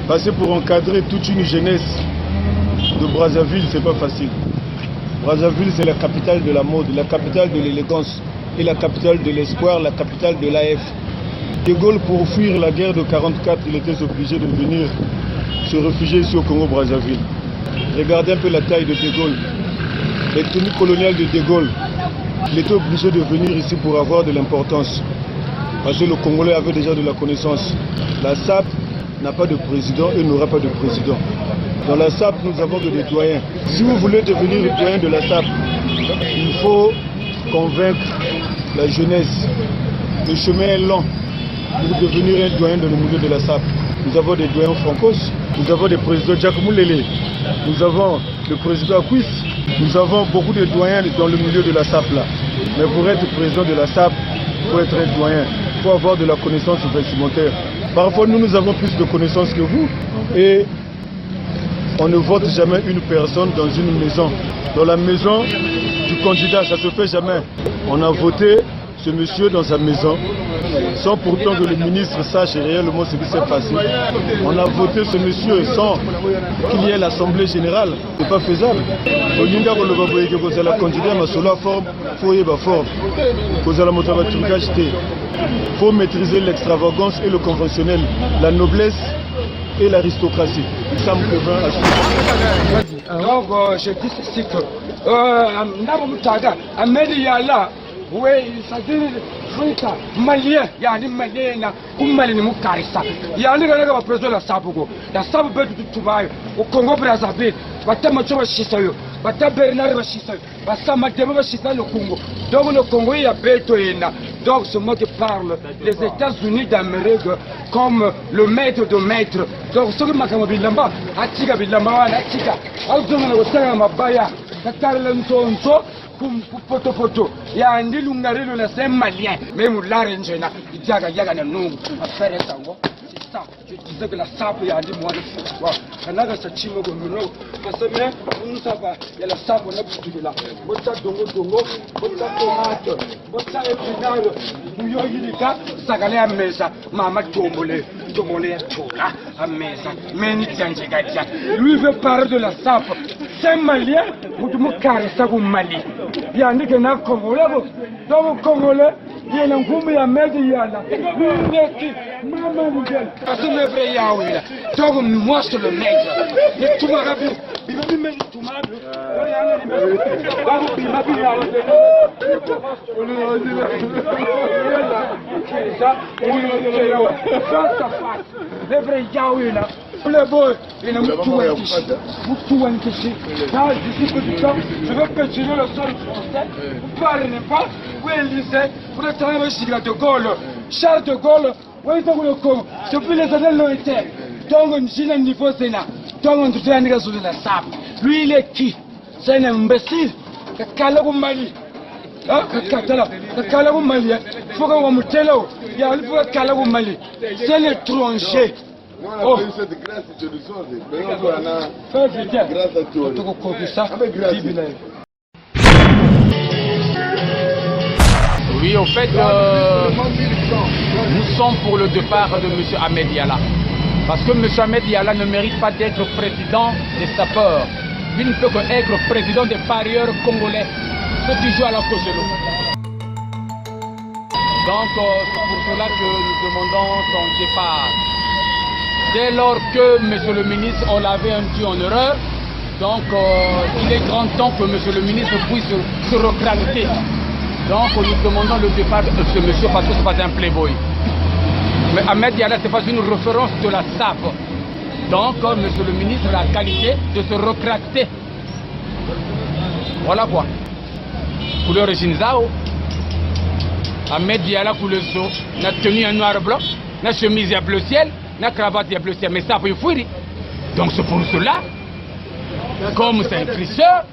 Parce que pour encadrer toute une jeunesse de Brazzaville, c'est pas facile. Brazzaville, c'est la capitale de la mode, la capitale de l'élégance et la capitale de l'espoir, la capitale de l'AF. De Gaulle, pour fuir la guerre de 1944, il était obligé de venir se réfugier ici au Congo-Brazzaville. Regardez un peu la taille de De Gaulle. Les tenues coloniales de De Gaulle. Il était obligé de venir ici pour avoir de l'importance. Parce que le Congolais avait déjà de la connaissance. La SAP n'a pas de président et n'aura pas de président. Dans la SAP, nous avons des doyens. Si vous voulez devenir le doyen de la SAP, il faut convaincre la jeunesse. Le chemin est long pour devenir un doyen dans le milieu de la SAP. Nous avons des doyens francos, nous avons des présidents Jacques Moulele, nous avons le président Akwis, nous avons beaucoup de doyens dans le milieu de la SAP là. Mais pour être président de la SAP, il faut être un doyen, il faut avoir de la connaissance vestimentaire. Parfois nous avons plus de connaissances que vous et on ne vote jamais une personne dans une maison. Dans la maison du candidat, ça ne se fait jamais. On a voté ce monsieur dans sa maison, sans pourtant que le ministre sache réellement ce qui s'est passé. On a voté ce monsieur sans qu'il y ait l'Assemblée générale. Ce n'est pas faisable. Il faut maîtriser l'extravagance et le conventionnel, la noblesse et l'aristocratie. Il semble que 20 à donc je dis ceci que oui, c'est-à-dire malien, il y a des maliens qui sont carissés. Il y a des gens qui sont la Sabugo. La Sabugo du Toubaï, au Congo Brazzaville, Batamacho Chisayo, Batabernard Chisayo, Basamademo Chisa le Congo. Donc le Congo, il y a Betoina. Donc ce mot parle les États-Unis d'Amérique comme le maître de maître. Donc ce que Makama Bilamba, Atika Bilamba, Atika, Alzona Otanga Mabaya, Katarlen Sonso, photo. Il y a un dilungari le laisser malien, même l'arrangena, il y a un nom à faire ça. Je disais que la sape il y a des mois de fois. On a ce chimo comme nous. Parce que on ne sait pas, il y a la sape on a plus de là. Bota dongo, bota tomate, bota épinard, bouillon yilika, sagale à mesa, mama tombolé à chola à mesa. Meni tianjega. Lui veut parler de la sape. C'est malien, vous me carrez ça au Mali. Il y a un qui n'a Congolais, donc Congolais. Il y a un groupe de médias. Maman Miguel. Parce que le vrai Yahweh là. Donc moi je le mec. Et tout m'a rappelé. Il va me mettre tout m'a. Le vrai Yahweh là. Le boy, il a beaucoup je veux pétiller le sol français. Vous parlez pas. Vous lisez. Vous êtes en train de Gaulle. Charles de Gaulle. Oui, le Congo. Depuis les années lointaines. Donc, on dit un niveau Sénat. Donc, on fait un réseau de la sable. Lui, il est qui? C'est un imbécile. Kakala Mali. Ah, Kakala Mali. Il faut qu'on me telle. Il y a un peu de Kakala Mali. C'est l'étranger. Oh, cette grâce, je le sors. Grâce à toi. Oui, au fait, nous sommes pour le départ de M. Ahmed Yalla. Parce que M. Ahmed Yalla ne mérite pas d'être président des sapeurs. Il ne peut qu'être président des parieurs congolais, ceux qui jouent à la Koselo. Donc, c'est pour cela que nous demandons son départ. Dès lors que M. le ministre, on l'avait induit en erreur, donc il est grand temps que M. le ministre puisse se retracter. Donc nous demandons le départ de ce monsieur parce que ce n'est pas un playboy. Mais Ahmed Yalla, ce n'est pas une référence de la SAP. Donc monsieur le ministre a la qualité de se retracter. Voilà quoi. Couleur Ginzao. Ahmed Yalla couleur zo. N'a tenu un noir blanc. N'a chemise à bleu ciel. N'a cravate à bleu ciel. Mais ça peut fuir. Donc c'est pour cela. Comme c'est un tricheur,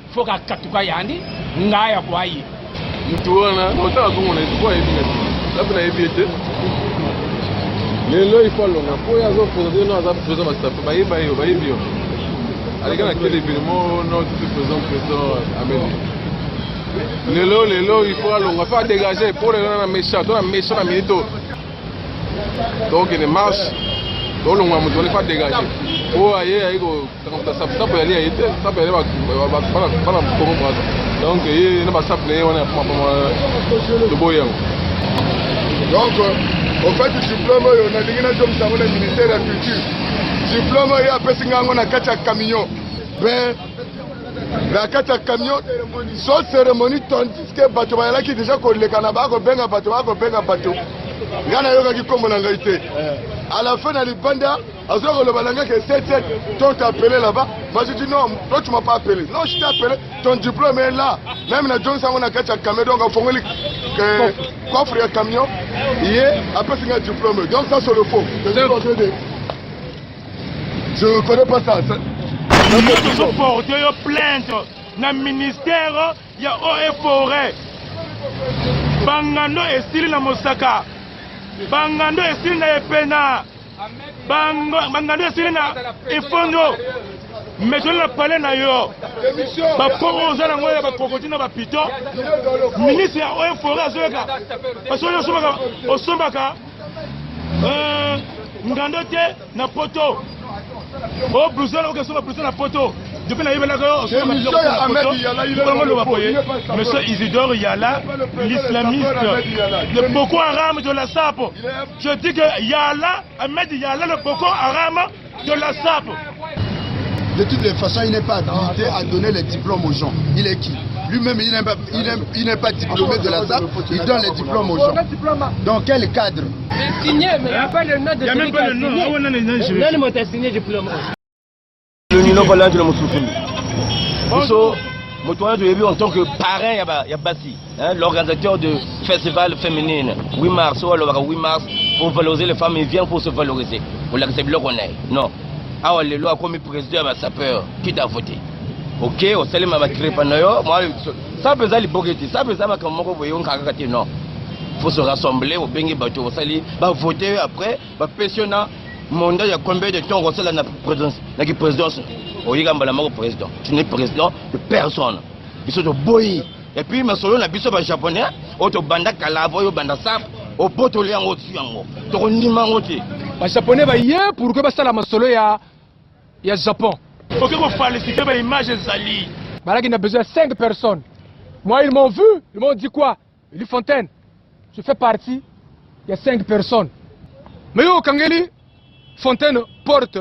il faut qu'à Katuka Yandi, Ngaya Kwaï. Mtuona otaka kumona isipoa hivi labda hivi ete lelo ifalonga po yazo poser no aza poser mastafu bayiba hiyo bayibio alikana kile bilimo no président Ahmed lelo ifalonga fa dégager pour na méchant na minito donc il marche donc on va me faire dégager oh aye aiko quand ça peut aller ete ça peut aller ba donc il n'a pas ça plaît on a de boyang donc au fait du diplôme on a dit que le ministère de la culture diplôme il a passé ngango na kati ya camion ben la kati ya camion so cérémonie tandis que bato bayala ki déjà ko lekana ba ko benga bato ngana yoka ki kombo na ngaité à la fin de l'Ibanda, à ce que le balanga que 7 t'ont appelé là-bas, moi je dis non, toi tu m'as pas appelé. Non, je t'ai appelé, ton diplôme est là. Même la John Sang on a catché un camion, donc on fait le coffre et un camion, il est après c'est un diplôme. Donc ça c'est le faux. Je ne connais pas ça. Nous toujours porté plainte dans le ministère, il y a eau et forêt. Bangando est style dans Mosaka. Bangando est style na Epena. Bangando est style na Ifondo. Mais je ne parle pas yo. Ba poroza na ngoya ba kokoti na ba pito. Ministre ya oyo forêt azoka. Parce que osombaka ngando te na poto. Oh blouson o keso ba blouson na poto. Depuis na yebela ko Monsieur Isidore Yalla, l'islamiste, le Boko Haram de la SAP. Je dis que Yalla, Ahmed Yalla, le Boko Haram de la SAP. De toutes les façons, il n'est pas habilité à donner les diplômes aux gens. Il est qui? Lui-même, il n'est pas diplômé de la SAP, il donne les diplômes aux gens. Dans quel cadre? C'est signé, mais il n'y a pas le nom de celui qui a signé. Non, mais tu as signé diplôme. Nino Balange na Musufuni. Moi, je l'ai vu en tant que parrain, il y a Bassi, l'organisateur de festival féminin. 8 mars, 8 mars, pour valoriser les femmes, ils viennent pour se valoriser. Pour l'accepter, le connaître. Non. Alors, les lois comme président, ça peur. Qui t'a voté? Ok, au salut, ma créé pendant moi, ça peut être les ça peut être comme moi, non. Il faut se rassembler au Bengi Bateau, au salut, voter après, pétionner. Mandat, il y a combien de temps on reçoit la présidence? Au président. Tu n'es président de personne. Ils sont de boy. Et puis, ma solo, la biso japonais, au banda kalavo, au banda sap, au botolé en haut dessus en haut. Donc, on n'y manque pas. Les japonais, pour que ça la solo, il y a Japon. Il faut que vous félicitez l'image de Zali. Il a besoin de 5 personnes. Moi, ils m'ont vu. Ils m'ont dit quoi? Eli Fontaine, je fais partie. Il y a 5 personnes. Mais yo, Kangeli, Fontaine porte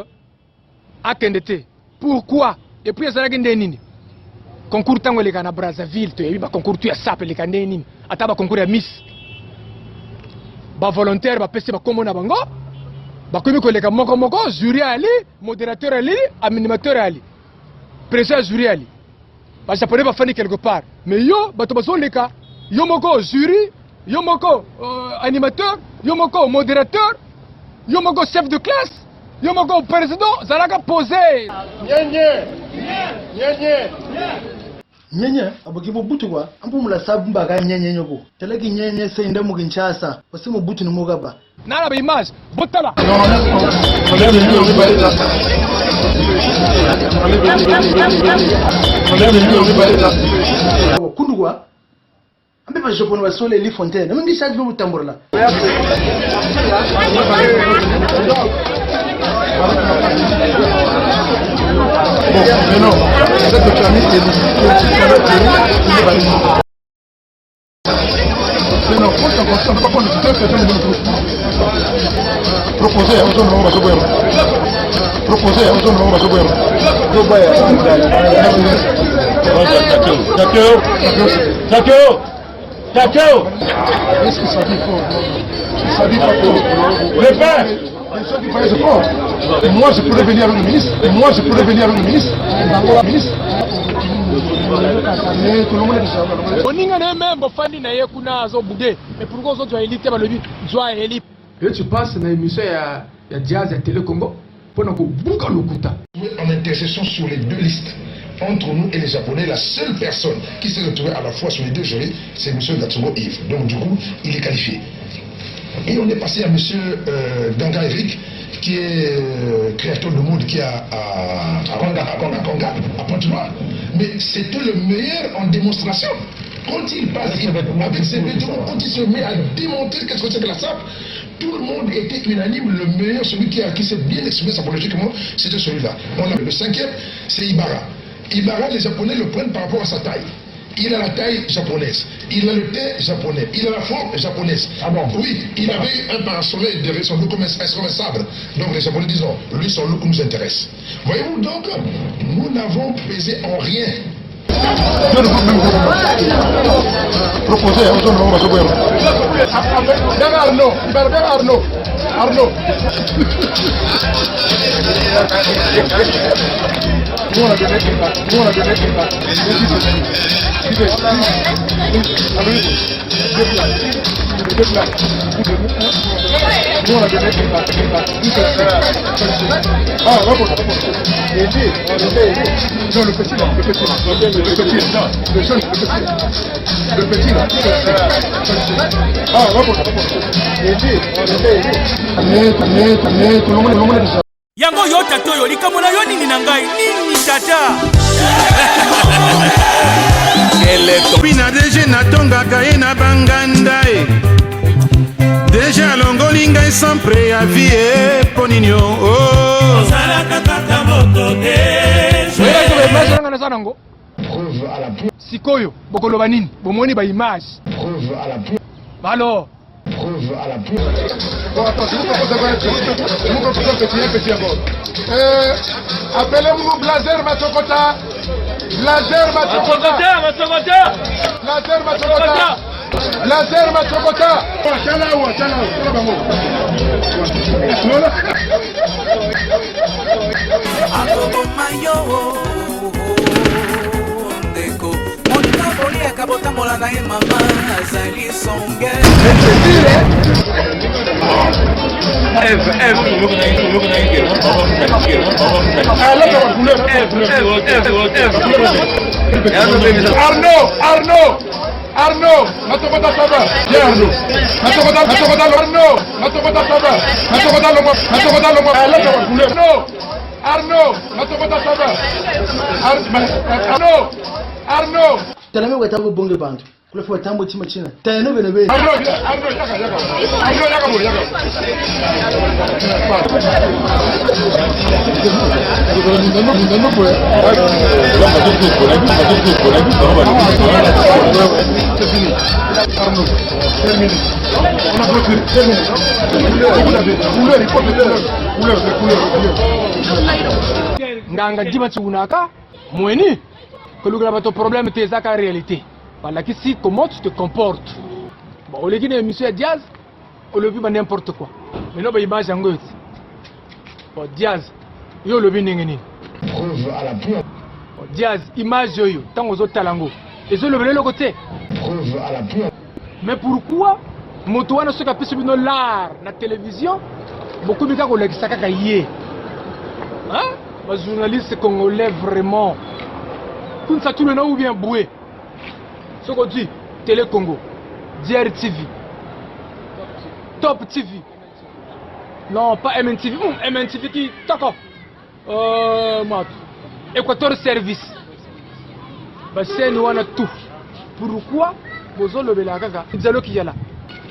à Kendete. Pourquoi? Et puis, il y a des concours tango les gars Brazzaville, tu as concours tu as sapé les candenines, ataba concours à Miss. Ba volontaire, ba pesi ba komo na bango. Ba komi ko les gars moko, jury ali, modérateur ali, animateur ali. Président jury ali. Ba japonais ba fani quelque part. Mais yo, ba to baso les cas, yo moko jury, yo moko animateur, yo moko modérateur, yo moko chef de classe. Yo moko président, zalaka posé. Nyenye aboki bo butu kwa ambu mula sabu mbaga nyenye nyoko teleki nyenye se inda muginchasa basi mu butu ni mugaba nana ba image botala kundu kwa ambe ba jopon wa sole Eli Fontaine mingi charge bo tamborla mais non, cette famille est mais non, on ne peut pas prendre tout proposer aux hommes, on va se boire. Proposer aux hommes, on va se boire. Cacao. Est-ce que ça dit fort? Ça dit pas fort. Le père. Ceux qui paraissent fort. Et moi, je pourrais venir avec le ministre. Et tu passes dans l'émission, il y a Diaz et Télé Congo pour nous bouger le couta. En intercession sur les deux listes, entre nous et les Japonais, la seule personne qui s'est retrouvée à la fois sur les deux jurys, c'est M. Gatsumo Yves. Donc du coup, il est qualifié. Et on est passé à M. Danga Eric, qui est créateur de mode qui est à Konga, à Pointe-Noire. Mais c'était le meilleur en démonstration. Quand il passe avec ses vidéos, quand il se met à démontrer qu'est-ce que c'est que la SAP, tout le monde était unanime. Le meilleur, celui qui s'est bien exprimé symboliquement, c'était celui-là. Le cinquième, c'est Ibara. Ibara, les Japonais le prennent par rapport à sa taille. Il a la taille japonaise, il a le teint japonais, il a la forme japonaise. Ah bon? Oui, il avait un parasoleil derrière son look comme un sabre. Donc les Japonais disent, lui son look nous intéresse. Voyez-vous donc, nous n'avons pesé en rien. Proposer aux hommes, on va se boire. Arnaud. Nous on a donné non, le petit là. Yango yo tato yo likamona yo nini na ngai nini tata Pina deje natongaka ye na banganda e deja alongoli ngai sans préavis e po nini osalaka kaka moto te sikoyo bokoloba nini bomoni ba image alors preuve à la preuve. Bon, attends, je vous propose un petit encore. Appelez-moi Blazer Matokota. Blazer Matokota. Mayo, alobaka botambola na ye mama azali songe Arnaud, natokota saba. Bien Arnaud. Natokota Arnaud. Natokota saba. Natokota longo. Arnaud, natokota saba. Arnaud. Talame wetango bonge bantu. Kule fwa tambo chima china. Tayeno benebe. Arnaud, yaka. Nganga dima tsunaka mweni kolugula bato problème te zaka réalité voilà que si comment tu te comportes bon on les monsieur Diaz on le vit n'importe quoi mais non ba image yango yoti bon Diaz yo le vit ningeni Preuve à la preuve. Diaz image yo tango zo talango ezo le le côté Preuve à la preuve. mais pourquoi moto wana soka pese bino l'art na télévision beaucoup bika ko lekisa kaka yé hein les journalistes congolais vraiment tout ça tout le nom ou bien boué ce qu'on dit Télé Congo DR TV Top TV non pas MNTV MNTV qui d'accord Équateur Service bah c'est nous on a tout pourquoi vous le bela kaka nzalo ki yala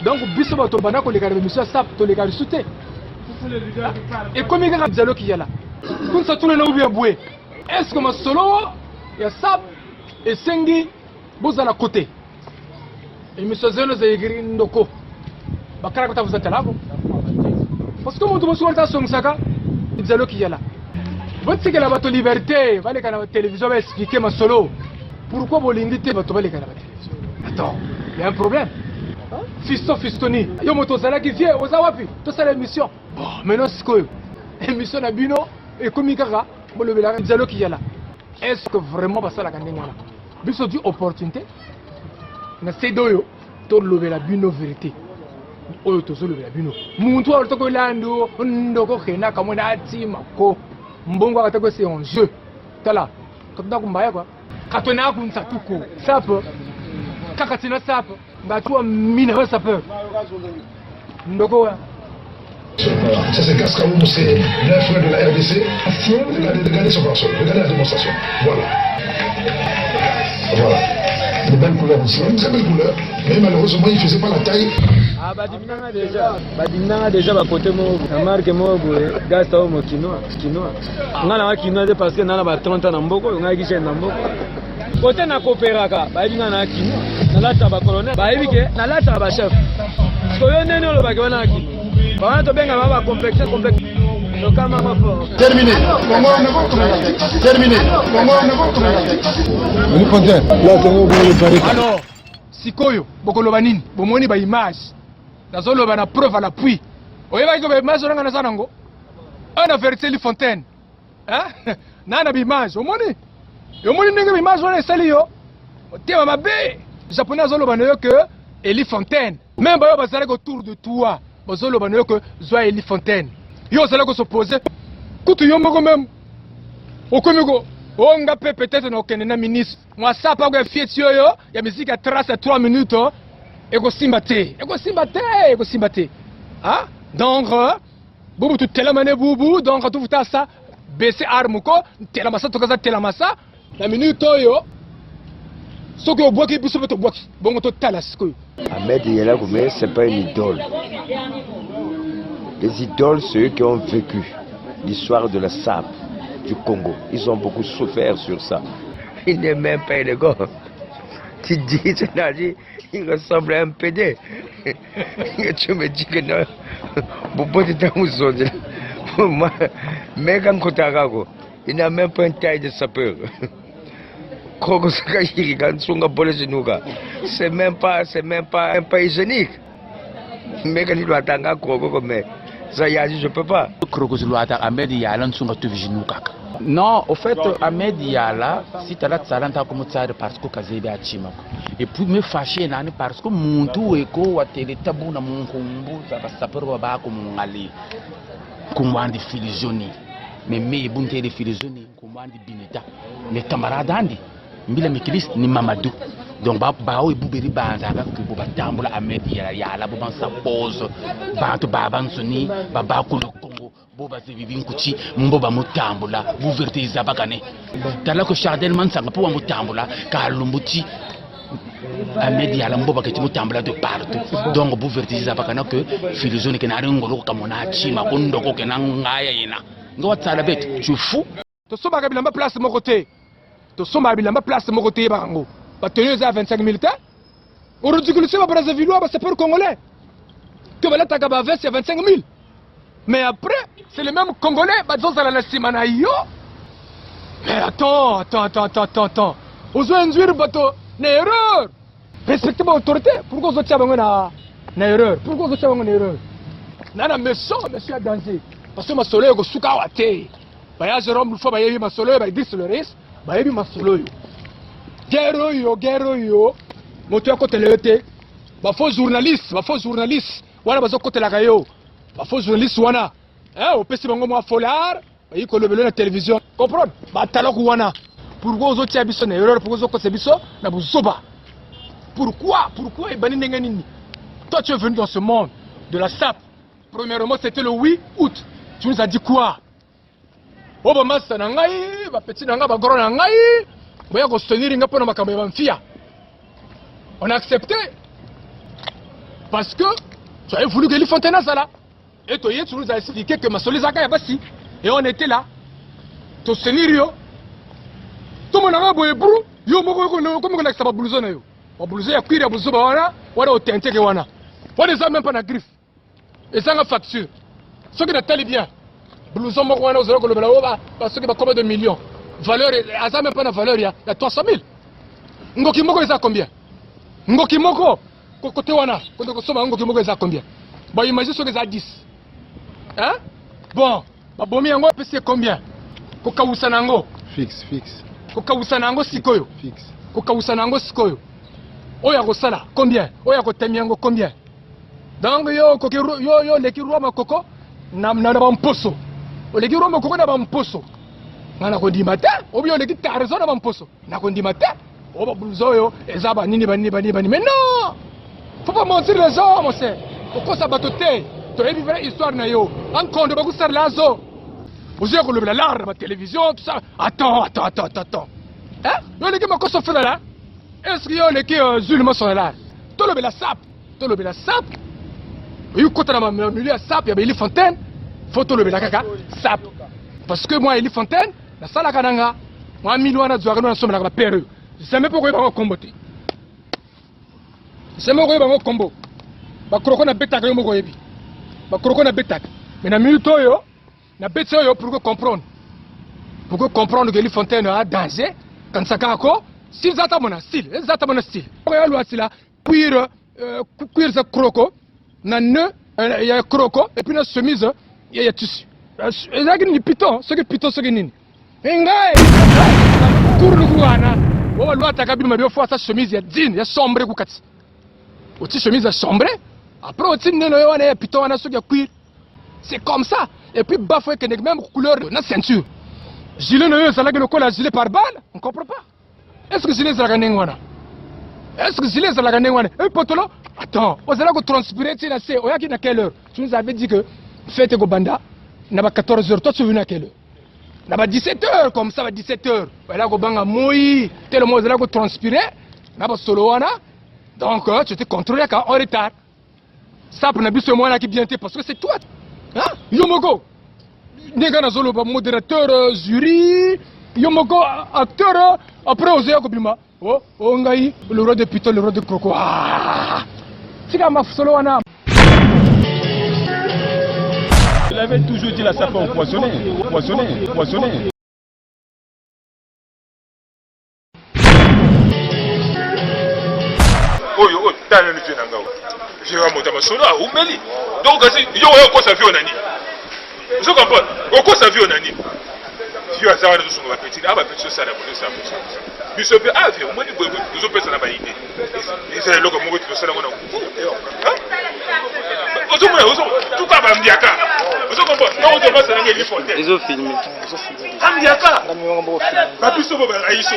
donc biso bato bana ko lekala monsieur sap to lekala souté et comme kaka nzalo ki yala tout ça tout le nom bien boué est-ce que ma solo ya sap et sengi boza la côté et monsieur zeno zaigiri ndoko bakara kota vous atalako parce que mon tout monsieur ta somsaka nzalo ki yala votre que la bato liberté va les canaux télévision va expliquer ma solo pourquoi vous l'invitez bato va les canaux télévision attends il y a un problème fistoni yo moto sala ki vie ozawapi to sala émission bon maintenant c'est quoi émission na bino et comme kaka bo le bela nzalo ki yala est-ce que vraiment ba sala kandenge wana biso du opportunité na sedoyo to le bela bino vérité oyo to zo le bela bino muntu wa to ko lando ndoko khena kamona atima ko mbongo akatako c'est un jeu tala katunda kumbaya kwa katona kunsa tuko sapo kakatina sapo ngatuwa mina wa sapo ndoko wa Ça c'est Kaskaoum, c'est l'un frère de la RDC. Regardez son personne, regardez la démonstration. Voilà. Voilà. Une belle couleur aussi, une très belle couleur. Mais malheureusement, il ne faisait pas la taille. Ah, badimnanga déjà ba côté mo marque mo gasta mo kinoa ngana kinoa parce que nana ba 30 ans na mboko ngai kishe na mboko côté na coopéraka ba binga na kinoa na lata ba colonel ba ibike na lata ba chef ko yo nene lo ba ke wana kinoa ba to benga ba complexe no kama mafo terminé terminé Mani Fontaine là c'est nous le barré alors sikoyo bokoloba nini bomoni ba image nazoloba na preuve à l'appui oyeba ko ba image onanga na sanango ana verseli Fontaine hein nana ba image omoni ndenge ba image wana esali yo tema mabe japonais azoloba na yo que Eli Fontaine même ba yo bazalaki autour de toi bazoloba na yo que zwa Eli Fontaine yo ozalaki s'opposer kutu yo moko même okomiko onga peut-être na okende na ministre moi ça pas que fieti yo ya musique à trace à 3 minutes eko simba te hein donc bubu tu telamane bubu donc tu futa ça baisser arme ko telamasa to kaza telamasa la minute yo soki obwaki biso beto bwaki bongo to tala sikoyo Ahmed Yala Goumé c'est pas une idole. Les idoles c'est eux qui ont vécu l'histoire de la SAP du Congo. Ils ont beaucoup souffert sur ça. Il n'est même pas élégant. Tu dis, il ressemble à un PD. Tu me dis que non. Moi, mais quand il n'a même pas une taille de sapeur. C'est même pas hygiénique. Mais quand il doit attendre, Ça y a dit, je peux pas. Non, au fait, Ahmed Yala, si tu as la talent comme ça, parce que Kazebe a Chimako. Et puis me fâcher, parce que mon tout est quoi, télé tabou na mon combo, ça va s'appeler comme Ali, comme on dit Filizoni. Mais bon, t'es des Filizoni, comme on dit Bineta. Les camarades Andy, Mila Mikilis, ni Mamadou. Donc, Bao et Bouberi Banzaka, que Boba Tambola, Ahmed Yala, Boban sa pose, Banto Babansoni, Babako le Congo. Boba se vivi nkuchi mboba mutambula buverte izabakane tala ko Chardel man sanga po mutambula ka lumbuti Ahmed Yala mboba ke mutambula de partout donc buverte izabakana que philosophe ke na ngolo ka mona chima ko ndoko ke na ngaya yina ngo tsala bet tu fou to soma ka bilamba place mon côté to soma bilamba place mon côté bango ba tenir à 25 militaires on ridicule ça ba Brazzavillois ba c'est pour congolais que ba la takaba 20 c'est 25 000. Mais après, c'est les mêmes Congolais, mais attends. Vous avez induire une erreur. Respectez mon autorité. Pourquoi vous avez une erreur? Pourquoi vous avez une erreur? Nana, monsieur a dansé. Parce que ma soleil est souka wate. Baya Jérôme, une fois, baya ma soleil, baya 10 le reste, baya ma soleil. Guerre yo. Mon tu as côté le été. Ma faux journaliste. Voilà, ma côté la gayo. Ma faux journaliste wana au pesi bango mo folar ba yiko le na télévision comprendre ba taloko wana pourquoi aux autres biso na erreur pourquoi aux autres biso na buzoba pourquoi ibani nenga nini toi tu es venu dans ce monde de la SAP premièrement c'était le 8 août tu nous as dit quoi oba massa na ngai ba petit na nga ba gros na ngai boya ko soutenir nga pona makambo ya mfia on a accepté parce que tu avais voulu que les Fontaine ça là. Et toi, tu nous as expliqué que ma solizaka est bassi. Et on était là. Tu sais, yo. Tout le monde a boye brou. Yo, comment on a que ça va blouson yo. Va blouser à cuire à blouson wana. Wala au tente que wana. On les a même pas na griffe. Et ça a facture. Ce qui n'a pas bien. Blouson mo wana aux euros le bala parce que va combien de millions. Valeur, ça même pas na valeur il y a 300 000. Ngoki moko ça combien? Ngoki moko côté wana. Quand on somme ngoki moko ça combien? Bon, imagine ce que ça 10. Hein? Bon, babomi yango pese combien? Kokawusa nango fixe. Kokawusa nango sikoyo. Fixe. Kokawusa nango sikoyo. Oya kosala combien? Oya kotemi yango combien? Donc yo leki roma koko na ba mposo. O leki roma koko na ba mposo. Ngana ko ndima te, obi yo leki tarzo na ba mposo. Na ko ndima te. O ba bluzo yo ezaba nini bani. Mais non! Faut pas mentir les hommes, c'est. Pourquoi ça va te tais? Tu as une histoire na yo. Encore de beaucoup ça lazo. Vous avez le la télévision tout ça. Attends. Hein? Yo les qui m'a fait là. Est-ce que yo les qui zulma sont là? Tu le la sap. Yo côté na milieu à sap, il y a Eli Fontaine. Faut le la kaka sap. Parce que moi Eli Fontaine, la sala kananga, moi milwana zwa na somme la père. Je sais même pas quoi va combattre. C'est moi quoi va combo. Ba kroko na betaka yo moko yebi. Ba kroko na betaka. Mais na minute oyo, na betaka yo pour comprendre. Pour comprendre que Eli Fontaine a danger quand ça kako, si zata mona style. Ya lo asila cuir za kroko na ne il y a kroko et puis na chemise il y a tissu. Ezaki ni piton, ce que nini. Ngai. Kuru kuana. Wa lo ataka bi mabio fo sa chemise ya jean, ya sombre ku kati. Oti chemise ya sombre. Après, c'est comme ça. Et puis, bafoué que même couleur de la ceinture. Gilet, ça l'a le col à gilet par balle. On ne comprend pas. Est-ce que gilet, ça l'a gagné? Un potolo? Attends, vous allez transpirer, tu sais, à quelle heure? Tu nous avais dit que fête Gobanda, n'a pas 14h. Toi, tu es venu à quelle heure? N'a pas 17h, comme ça, 17h. Voilà, Gobanga mouille, tellement vous allez transpirer, n'a pas solo. Donc, tu t'es contrôlé quand en retard. Ça pour n'abus moi qui bien parce que c'est toi. Hein? Yomogo. Nega na zolo modérateur jury. Yomogo acteur après osé akobima. Oh ngai le roi de Python, le roi de Croco. Ah! Tika ma solo wana. Il avait toujours dit la sape empoisonnée. Oyo, t'as le nanga. je vais monter ma solo à Oumeli. Donc, il y a encore sa vie en année. Vous comprenez? Encore sa vie en année. Si vous avez dit que petit, ah, petit, ça, ça. Puis, ce peut avoir, moi, nous sommes personnes à la idée. Et c'est le moment où tu sais, on a tout cas, Amdiaka. Vous comprenez? Quand on commence à aller fontaine. Ils ont filmé. Amdiaka. Pas plus souvent, Aïsso.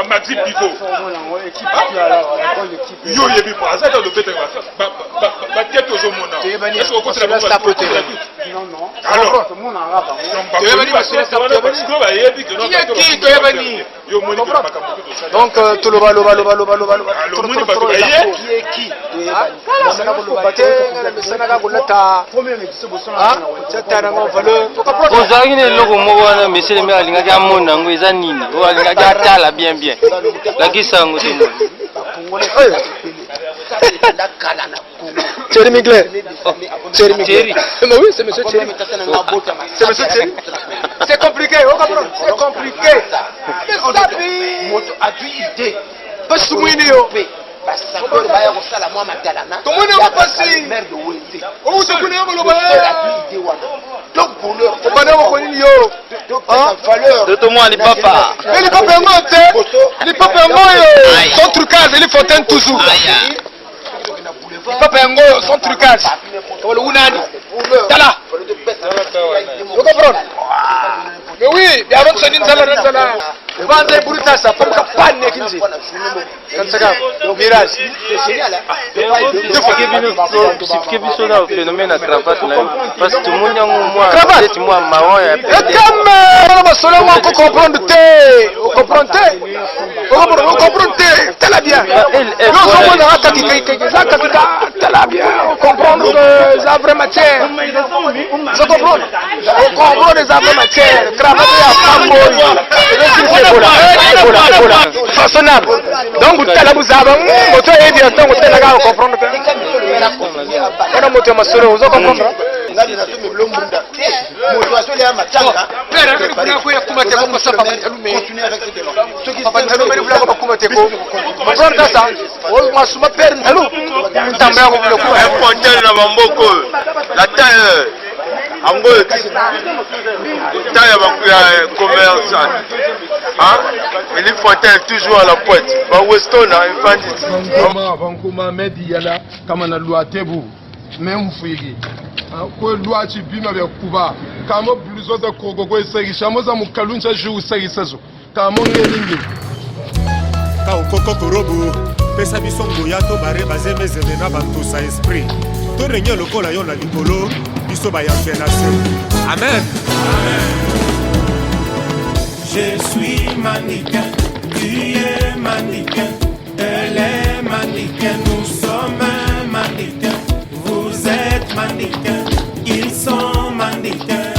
Maxi Pico. Yo, il y a pas ça dans le pété. Ma tête aux hommes. Est-ce qu'on continue à la côté? Non, non. Alors, donc, tout le Thierry Miglet. Thierry Miglet. Mais oui, c'est monsieur Thierry. C'est monsieur Thierry. C'est compliqué, on comprend. C'est compliqué. Parce que papa yango son trucage wala unani tala vous comprenez mais oui bien avant ça nzala vendre bruta ça pour panne kinzi comme ça mirage c'est biso na phénomène à cravate parce que tout le monde moi peut-être moi marron et comme on solo moi comprendre te comprendre tala bien nous sommes dans tala bien comprendre les vraies matières je comprends on comprend les vraies matières cravate ya façonnable donc tala buzaba moto yebi atango tala ga comprendre on a moto masoro vous comprendre la taille commerçant. Il faut toujours à la pointe. Weston a Vancouver Mediala, comme on a tebu, même fouillé. Ko loi ci bima be kuba kama bluzo da kogo ko sai shamo za mukaluncha ju sai sazo kama ngelingi ka okoko korobu pesa bisongo ya to bare bazeme zemena bantu sa esprit to renye lokola yo na likolo biso ba ya fenase amen je suis mannequin tu es mannequin elle est mannequin nous sommes mannequin vous êtes mannequin ils sont mannequins.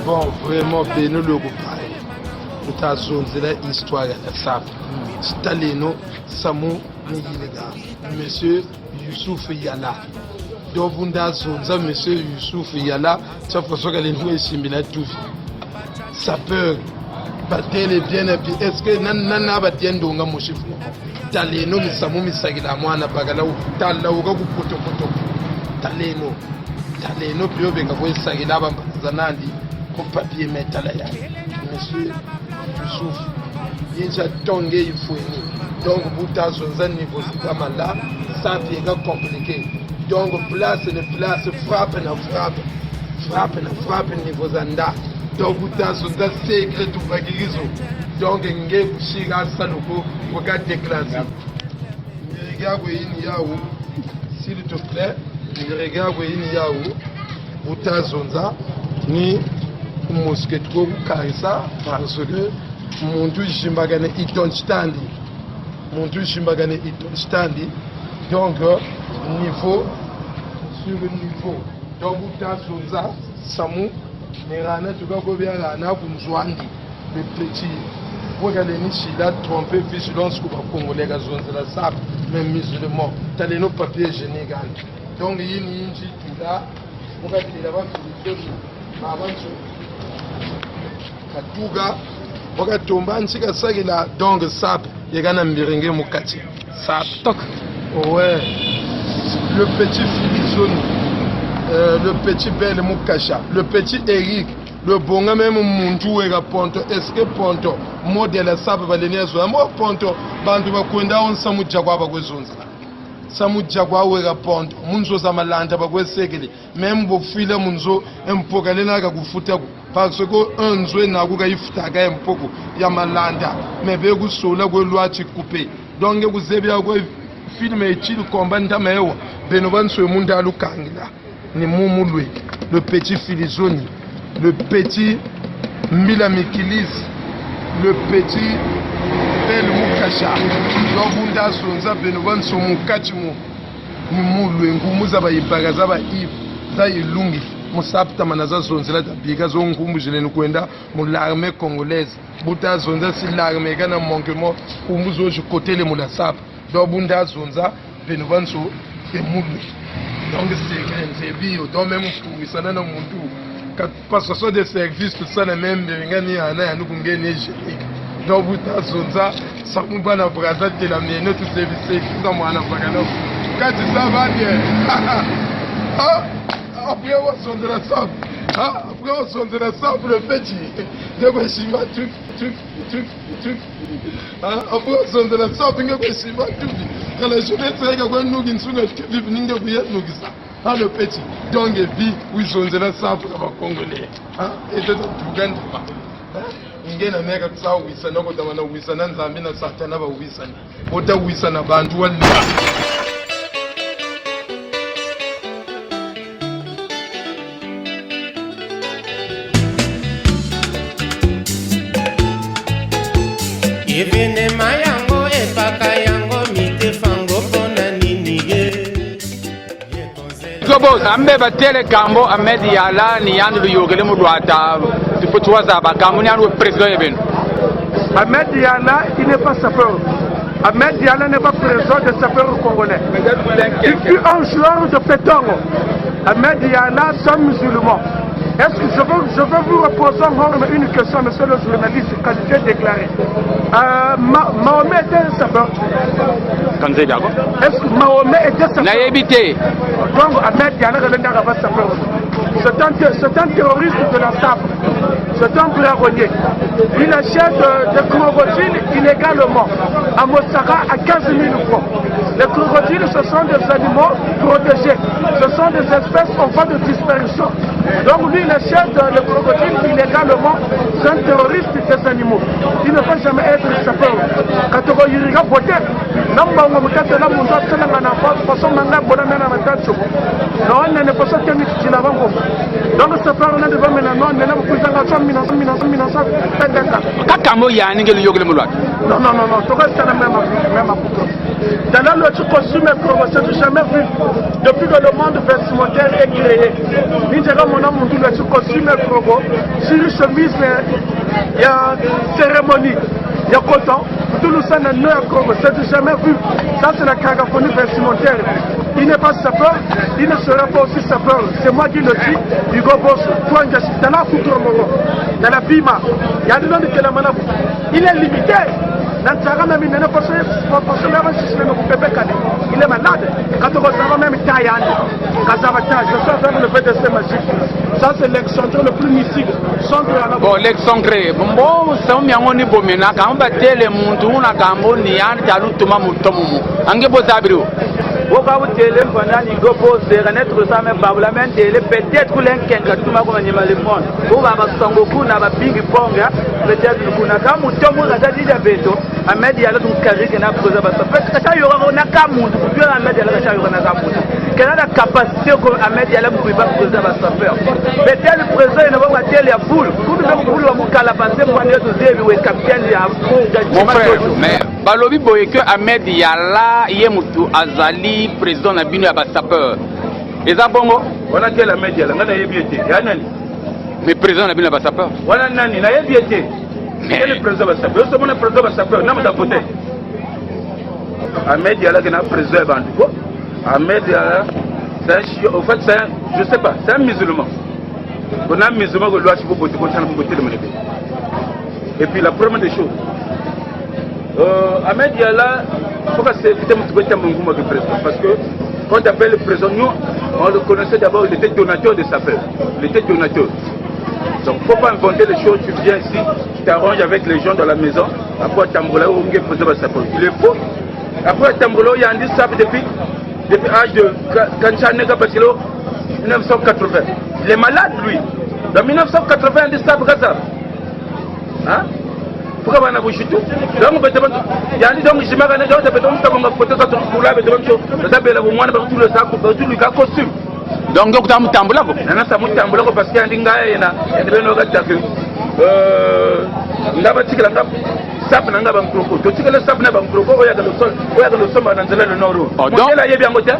Bon, vraiment, nous le groupe. Nous avons une histoire de ça. Stalino, Samu, Monsieur Youssouf Yala. Donc, vous avez Monsieur Youssouf Yala, ça fait que nous avons tout. Ça peut battre bien, et puis est-ce que nous avons battu Ndonga Mouchif? Taleno, nous sommes mis à la moine à Bagala, Talaouga ou Poto. Taleno, puis on va voir ça, il a Zanandi, comme papier métalaya. Monsieur Youssouf, il y a tongé, il faut aimer. Donc, vous avez un niveau là, ça devient compliqué. Donc, place, frappe, niveau Zanda. Donc, vous avez un secret de Bagirizo. Donc, il y a un chiga saloko, vous avez déclassé. S'il te plaît, regarde vous avez ni mosquée de Karissa, parce que mon Dieu, je m'agane idonstandi. Donc, niveau sur le niveau. Donc, vous avez Samu, Nerana, tu vas go bien là, le petit. Vous regardez ici, là, trompé, vigilance, pour les gazons de la sable, même musulman. T'as les papiers généraux. donc yini inji tula mukatira bafilizoni abantu katuga wakatomba ntsika sakila donc sap yekana mbirenge mukati sap tok ouais le petit Filizoni le petit Belle Mukasha le petit Eric le bonga même muntu weka ponto est-ce que ponto modèle sap balenezwa mo ponto bantu bakwenda onsa mujagwa bakwezonza samujja kwaweka ponto munzo zamalanda bakwesekele même bofile munzo empokalena akakufuta parce que unzwe naku kayifutaka empoko ya malanda mebe kusola kwelwathi coupe donc kuzebya kwe film echili komba ndamewa beno banswe munda alukangila ni mumulwe le petit Filizoni le petit Mbila Mikilizi le petit Belle Mukasha lobunda sonza beno banso mukati mu mulwe ngumuza bayibhaga zaba ivu zayilungi musapta manaza zonzela tabiga zongumbu jeleni kwenda mu l'armée congolaise buta zonza si l'armée kana monkemo umuzo je côté le mula sap lobunda zonza beno banso mulwe donc c'est bio donc même pour sana na muntu passation de service tout ça na même ngani ana ya nukungeni ejika donc buta zonza sakumba na braza de la mene tout service ça mwana bagana kati ça va bien ah après on sonne de la sable ah après on sonne de la sable le petit de bashima truc ah après on sonne de la sable nge bashima tout kana journée tseka kwa nugi nsunga vive ninge buya nugi ça ah le petit donc vi oui sonne de la sable kwa congolais ah et de Uganda ingena meka kusawisa nokudama na uwisa na nzambi na satana ba uwisa oda uwisa na bantu wali Evene mayango epaka yango mitefango pona nini ye Zobo ambe batele kambo Ahmed Yala ni yandu yogele mu Rwanda tipotuwaza bakamuni anu président yebeno Ahmed Yala il n'est pas sapeur. Ahmed Yala n'est pas président des sapeurs congolais. Il fut un joueur de pétanque. Ahmed Yala sont musulmans. Est-ce que je veux vous reposer encore une question, monsieur le journaliste, qualité déclarée. Mahomet était un sapeur. Est-ce que Mahomet était sapeur? Donc Ahmed Yala n'est pas sapeur. C'est un terroriste de la SAP. C'est un braconnier. Il achète des crocodiles illégalement à Mossara à 15 000 francs. Les crocodiles, ce sont des animaux protégés. Ce sont des espèces en voie de disparition. Donc lui, il achète les crocodiles illégalement. C'est un terroriste des animaux. Il ne peut jamais être sapeur. Quand on a voté, donc sapeur, on a devant maintenant, Kakamo yani ngeli yogele mulwa. Non, tu restes la même dans le costume c'est jamais vu depuis que le monde vestimentaire est créé. Ni dirait mon homme, le costume sur une chemise, il y a cérémonie, il y a coton, tout le sang est c'est jamais vu. Ça c'est la cacophonie vestimentaire. Il n'est pas sapeur, il ne sera pas aussi sapeur. C'est moi qui le dis, Hugo Boss, toi, dans la foutre dans la Bima, il y a des gens qui l'ont il est limité. Il est malade. Quand on reçoit même Taïwan, je suis le PDC magique. Ça, c'est l'excentré le plus mystique. Bon, l'excentré. Bon, c'est un miangoni bomena. Quand on bat les mondes, on a gamboni, on a tout le monde. Angebo Zabiro. Boka utele mfana ni gopo serenetre ça même babula men tele peut-être l'enkenga tuma ko nyama le monde ko baba songo kuna ba big ponga peut-être kuna kama utomo za dija beto Ahmed Yala dum karike na proza ba ça peut être yora na kamu ku Ahmed Yala ka yora na kamu quelle la capacité ko Ahmed Yala ku ba proza ba sapeur peut-être le président ne va tele ya boule ku de boule wa mukala passer pour aller to devi we capitaine ya mon frère mais balobi boye que Ahmed Yala yemutu azali président na bino ya ba sapeur eza bongo wana kela media la ngana yebiete ya nani mais président na bino ya ba sapeur wana nani na yebiete mais le président ba sapeur so mona président ba sapeur na mata voter Ahmed Yala kana président ba ndiko Ahmed Yala au fait, je sais pas, c'est un musulman. On a un musulman qui doit pour côté de mon épée. Et puis la première des choses, Ahmed Diallo, il faut que c'est peut-être mon goût de président. Parce que quand on appelle le président, nous, on le connaissait d'abord, il était donateur de sa peur. Il était donateur. Donc il ne faut pas inventer les choses, tu viens ici, tu t'arranges avec les gens dans la maison, après Tambola, il est faux. Après Tambola, il y a un disable depuis l'âge de Kanchanega Bachilo, 1980. Il est malade lui. Dans 1980, un disable comme ça. Hein? Pourquoi on a bouché tout? Donc, il y a des gens qui m'ont dit que tu as costume. Donc, tu as un tambola. Parce qu'il y a des gens qui sap nanga bang kroko to tikele sap na bang kroko oya ga le sol na nzela le nord mondela yebi yango te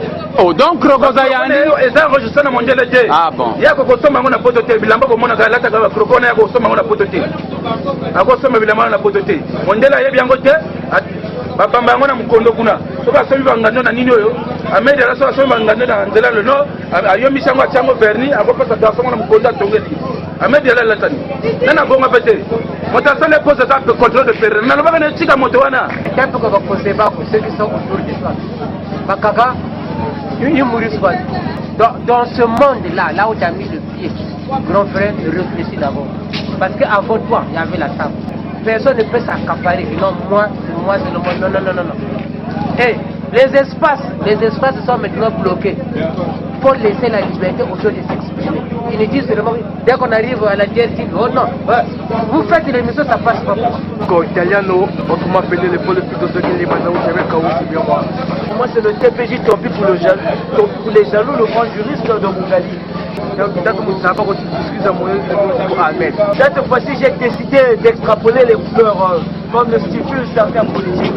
donc kroko za yani eza enregistré na mondela te bon ya ko soma ngona poto te bilamba ko mona ga lata ga kroko na ya ko soma ngona poto te ako soma bilamba na poto te mondela yebi yango te babamba ngona mukondo kuna to ba sobi bangando na nini oyo amede la so bangando na nzela le nord ayo misango chango verni ako pesa da so ngona mukondo atongeli amede la latani nana bonga pete mota sale pose ça peut contrôle de terrain na ba ne tika moto wana tempo ko pose ba ko ceux qui sont autour de toi bakaka il mourit pas dans ce monde là où tu as mis le pied grand frère réfléchis d'abord parce que avant toi il y avait la table personne ne peut s'accaparer non moi c'est le monde non et les espaces sont maintenant bloqués pour laisser la liberté aux gens de s'exprimer. Ils nous disent seulement, dès qu'on arrive à la DRT, oh non, vous faites l'émission, ça passe pas. Italiano, autrement appelé les pôles plus de ceux qui les mandent, vous savez quand c'est bien moi. Moi c'est le TPJ, tant pis pour les jaloux, le grand juriste de Mougali. Donc peut-être que vous ne savez pas quand tu discutes à mon Ahmed. Cette fois-ci, j'ai décidé d'extrapoler les couleurs comme le stipule certains politiques.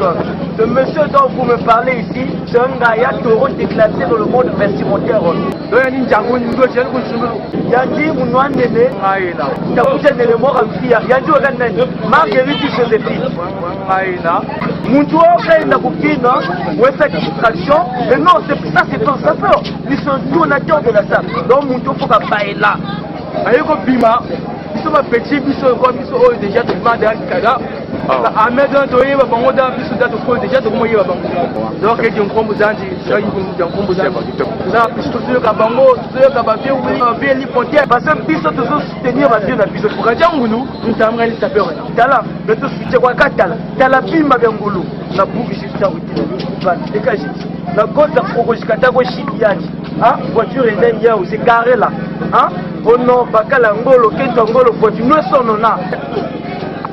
Le monsieur dont vous me parlez ici, c'est un gars taureau déclassé dans le monde vestimentaire. Yandi Mounouandene, Taboutene le mort en fille, Yandi Oganen, Marguerite Joséphine. Moutou n'a coupine, ou cette distraction, et non, ça c'est un sapeur. Ils sont donateurs de la salle. Donc Moutou faut qu'à bailler là. Ayeko Bima, ils sont petits, ils sont comme ils sont déjà tout le monde à Kada. Ahmed Antoye va bango da biso da to déjà to mo yeba bango donc ke jom kombo zanji ya yibo jom kombo zanji na biso to ka bango to ka ba vie li pontier parce que biso to soutenir ba vie na biso pour ngulu ntamga li sapeur dala beto suite kwa katala dala bimba bengulu na buki sita uti ba dégage na kota ko jikata ko shidiaji voiture est là c'est garé là oh non bakala ngolo kento ngolo voiture no sonona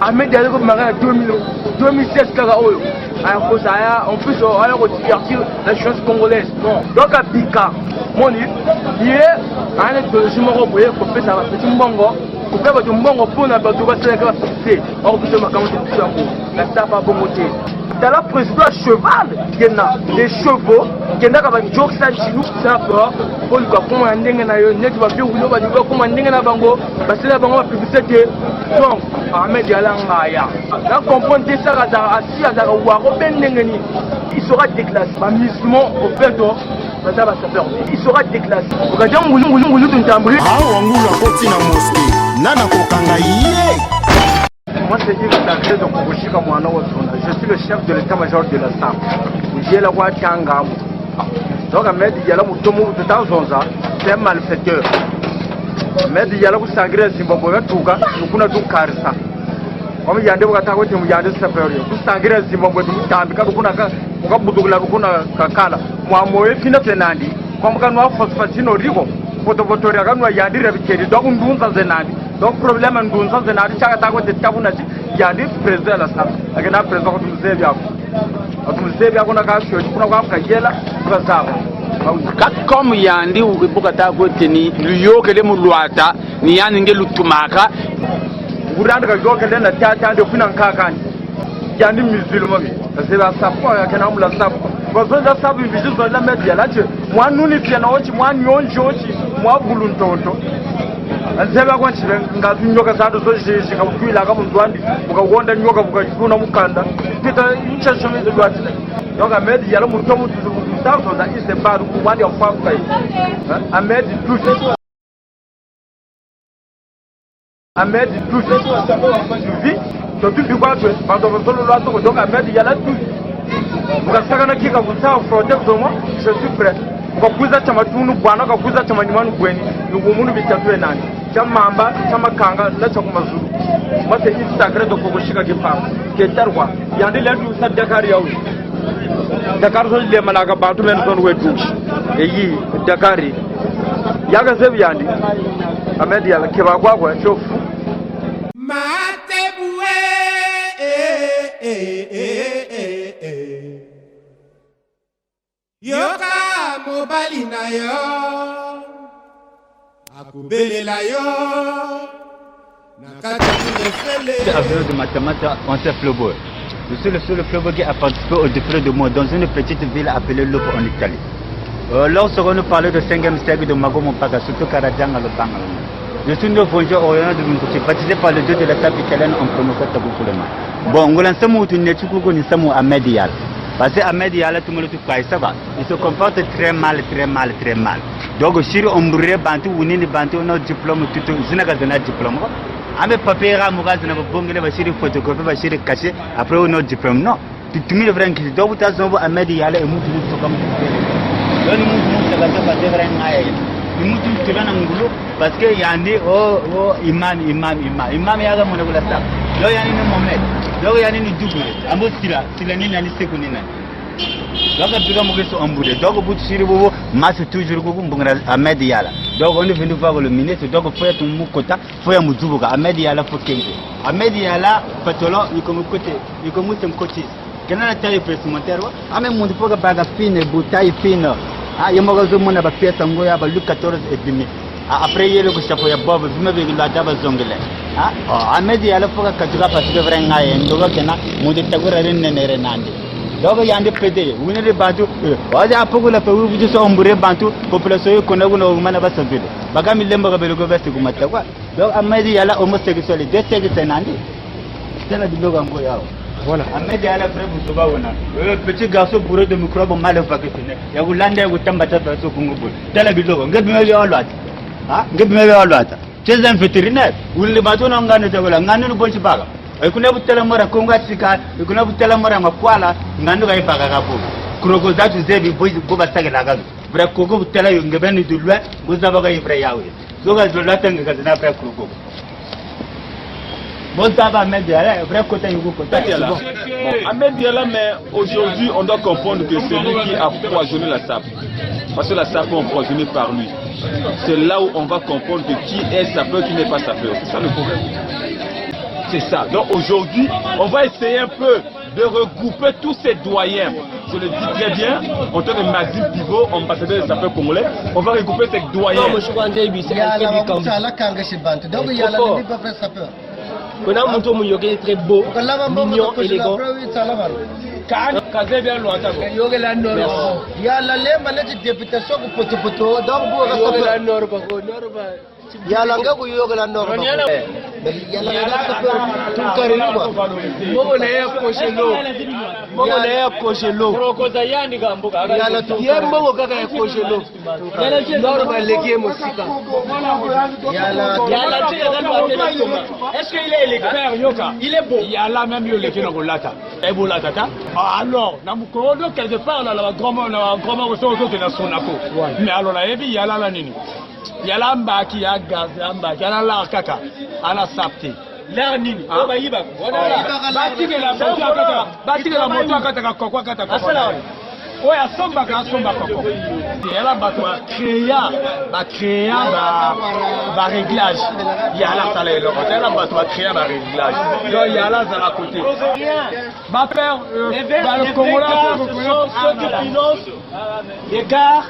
Ahmed Diallo comme marin 2016 kaka oyo en plus on a retiré la chance congolaise donc à Bika moni lié à une technologie moko boye ko pesa ba petit mbongo ko pe ba mbongo pona ba to ba sala ka fixé on peut ma kamon tout ça la tapa bongoté dans la président cheval gena des chevaux gena ka ba jok sa chinu ça pour le ba ko ndenge na yo net ba bi wulo ba ko ko ndenge na bango ba sala bango ba publicité donc Ahmed Diallo ngaya la comprendre ça assis à Waro Benengeni il sera déclassé ba musulman au perdo bazaba sapeur il sera déclassé okaja ngulu tuntambri wangulu akoti na mosquée nana kokanga ye. Moi c'est dire que de Kokoshika Mwana Wazona je suis le chef de l'état-major de la SAP j'ai la voix Tchangam donc Ahmed Diallo mutomo de temps en temps c'est un malfaiteur Ahmed Diallo ku sangre Zimbabwe tuka kuna dukarisa comme yande bukata ko timu yande sapeur ku sangre Zimbabwe tutambika kuna ka ukabudugula kuna kakala mwamoye fina tenandi comme kanwa phosphine riko fotofotoria kanwa yandi rebikeri donc ndunza zenandi donc problème ndunza zenandi chaka tako tetabuna ci yandi président la SAP akena président ko tumzebya ko tumzebya kuna ka shoti kuna kwa kagela tukazaba comme yandi ubukata ko teni luyokele mulwata ni yani ngelutumaka uranda ka yokele na tata de kuna nkakani yandi musulman c'est la SAP akena mula SAP parce que la SAP visite dans la média là moi nous ni piano moi nyonjo moi buluntonto Nzeba kwa nchibe ngati nyoka zado zoje zikakwila kama mzwandi mukagonda nyoka mukachifuna mukanda pita nchachomeze lwatile donc Ahmed yala muto mutu mutauto da ise baru wandi afaku kai Ahmed touche Ahmed touche vi to tu kwa tu pardon solo lwato donc Ahmed yala touche mukasaka kika kutao protect moi je suis prêt mukakuza chamatunu bwana kakuza chamanyimanu gweni nugumuntu bitatwe nani chamamba chamakanga la chakumazuru mate Instagram do kogoshika kipa ketarwa yandi lendu sa Dakar yaw Dakar so le malaka bantu men son wetu eyi Dakari yaga sebi yandi Ahmed yala keba kwa shof Matebue yoka mobali na yo akubelela yo Avenue de Matamata, on s'est fleuve. Je suis le seul fleuve qui a participé au défilé de moi dans une petite ville appelée Lopo en Italie. Lorsque nous parlons de 5e siècle de Mago Mompaka, surtout Karadjang à l'Opanga. Je suis né au Orient de Moukoutié, baptisé par le dieu de la table italienne en prononcant Taboukoulema. Bon, nous avons une étude qui nous sommes à Medial. Parce que Ahmed Yala, tout le monde ça va. Il se comporte très mal. Donc, si on brûle Bantu, on est Bantu, on a diplôme, tout, je n'ai pas diplôme. Avec papier, on a une photocopie, on a caché, après on a diplôme. Non, tout le monde est donc tu as Ahmed Yala et Moutou comme ça. Moutou parce que Yandi, oh, imam, Yaga Monagola Sab. Là, il y a un moment. Là, il y a un double. Amo Sila, Silanina, Sekunina. Donc, il y a un peu de embouté. Donc, au bout de Siribo, masse toujours Ahmed Yala. Donc, on est venu voir le ministre. Donc, il faut être un Moukota, il faut un Moudjouga. Ahmed Yala, il faut qu'il y ait. Ahmed Yala, Patolo, il est comme un côté. Il est comme un côté. Quand on a taillé le pressimentaire, on a un peu de bague fine, bouteille fine. Il y a un peu de pièce en Goya, Luc 14 et demi. Après, il y a le chapeau, il y a Bob, vous m'avez vu la table zongale. Ahmed Yala, il faut que tu fasses parce que vraiment, il y a un peu de Moudetagura Renanandi. Donc, il y a un peu de vous n'avez pas tout. Il y a un peu de la population ombrée, Bantu, population qu'on a eu Manabasaville. Bagami Lemba Belugo Veste Gumatawa. Donc, Ahmed Yala, homosexuel, des séries Nandi. C'est la bilogue en Goya. Voilà. Ahmed Yala, le petit garçon bourré de microbes mal vacciné. Il y a Hollande ou Tambata sur Kungubu. C'est la bilogue. Get me lot. Get me a lot. C'est un vétérinaire. Où les bâtons en gagne de la Nanu Bonchibaga. Et qu'on a vu Telamora Konga Sika, et qu'on a vu Telamora Makwala, Nanu Gaipagapo. Krogoza to Zebi Boys Boba Sagalaga. Vrai Koko Tela Yungabani du Loi, vous avez Yawe. So as the Latin Gazana Kroko. Bon tabac, Ahmed Diala, vrai côté Ahmed Diala, mais aujourd'hui, on doit comprendre que c'est lui qui a empoisonné la SAP. Parce que la SAP est empoisonnée par lui. C'est là où on va comprendre que qui est sapeur, qui n'est pas sapeur. C'est ça le problème. C'est ça. Donc aujourd'hui, on va essayer un peu de regrouper tous ces doyens. Je le dis très bien, en tant que Mazim Pivot, ambassadeur des sapeurs congolais, on va regrouper ces doyens. On a un montant très beau, mignon, élégant. Il y a la lemba de députation pour Poto, Yalanga ku yoga la nord. Yalanga tout carrément. Mogoné koshelo. Mogoné koshelo. Rokozayani gamboka. Yala tu. Yembo kaka koshelo. Yala tu nord leki musika. Yala tu est-ce qu'il est élégant yoka? Il est beau. Yala même yo leki na kolata. Ebola tata. Alors, na mukondo quelque part na la grand-mère ressources de la sonako. Mais alors la ebi yala la nini. Yala mbaki ya gaz mbaki yala la kaka ala sapte la nini ba yiba batike la moto akata kokwa kata kokwa oya somba koko yala bato créer ba réglage yala sala lo yala bato créer ba réglage donc yala za la côté ba faire dans le Congo ceux qui financent les gars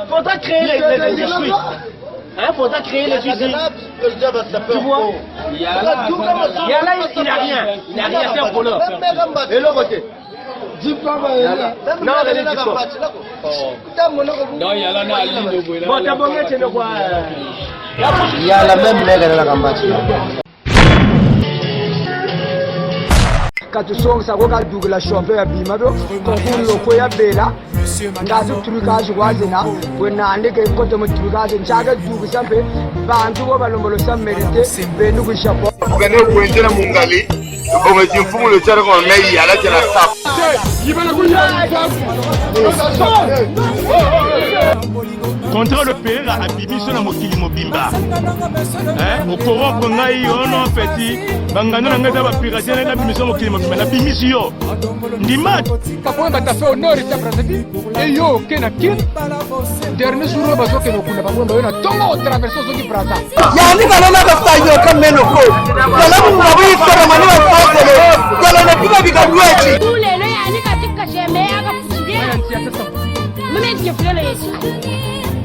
faudra créer les suites. Faudra créer les usines. Tu vois, il y a là, il n'a rien. Il n'a rien à faire pour l'heure. Et l'autre côté, Dis pas, non, il y a la ligne. Il y a la même mère dans la campagne. katusongisa kokadugula shombe ya bimado kokulo koya bela ngazi trukaje wazina wenandike kote mu trukaje nchaga dugisa mpe bantu bo balombolo sa merite bendu kushapo ukane kuendela mungali bonga jimfumu le chara ko meyi ala chara sap contrat le pays a bibi sur la mokili mobimba au corrompre ngai ono petit bangano na ngeza ba pirater na bimission mokili mobimba na bimission ndima papa bata fait honneur et Brazzaville et yo kena kin dernier jour ba zo kena kuna ba ngomba yona tongo traverser zo ki Brazza yani kana na ba tayo kameno ko kala mu ngabi fara mani wa fokolo kala na pika bikaduachi ulelo yani katika sheme aka pusidia mimi ndifulele yesu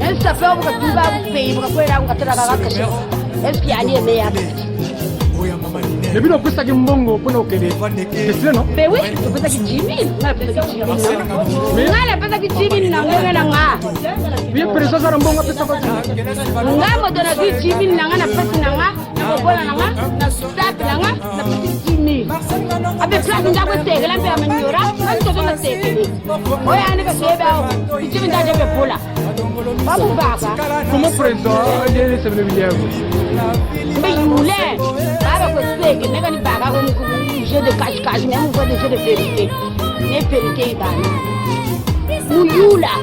esta peo buka tuba bupe buka kwera ngatara kakashe eski yani emeya le bino pesa ki mbongo pona okende c'est non mais oui tu pesa ki 10 000 na pesa ki 10 000 ngala pesa ki 10 000 na ngena nga bien preso za mbongo pesa kwa ngamo dona ki 10 000 na ngana pesa na nga na bola na nga na stap na nga na pesa 10 000 abe plan ndako tegela mpe amanyora kanto to tegela oya ni ka seba 10 000 ndaje be bola babu baba comment président il est le milliard mais yule baba ko sege nega ni baga ko jeu de cache même ko de jeu de vérité ne vérité bana uyula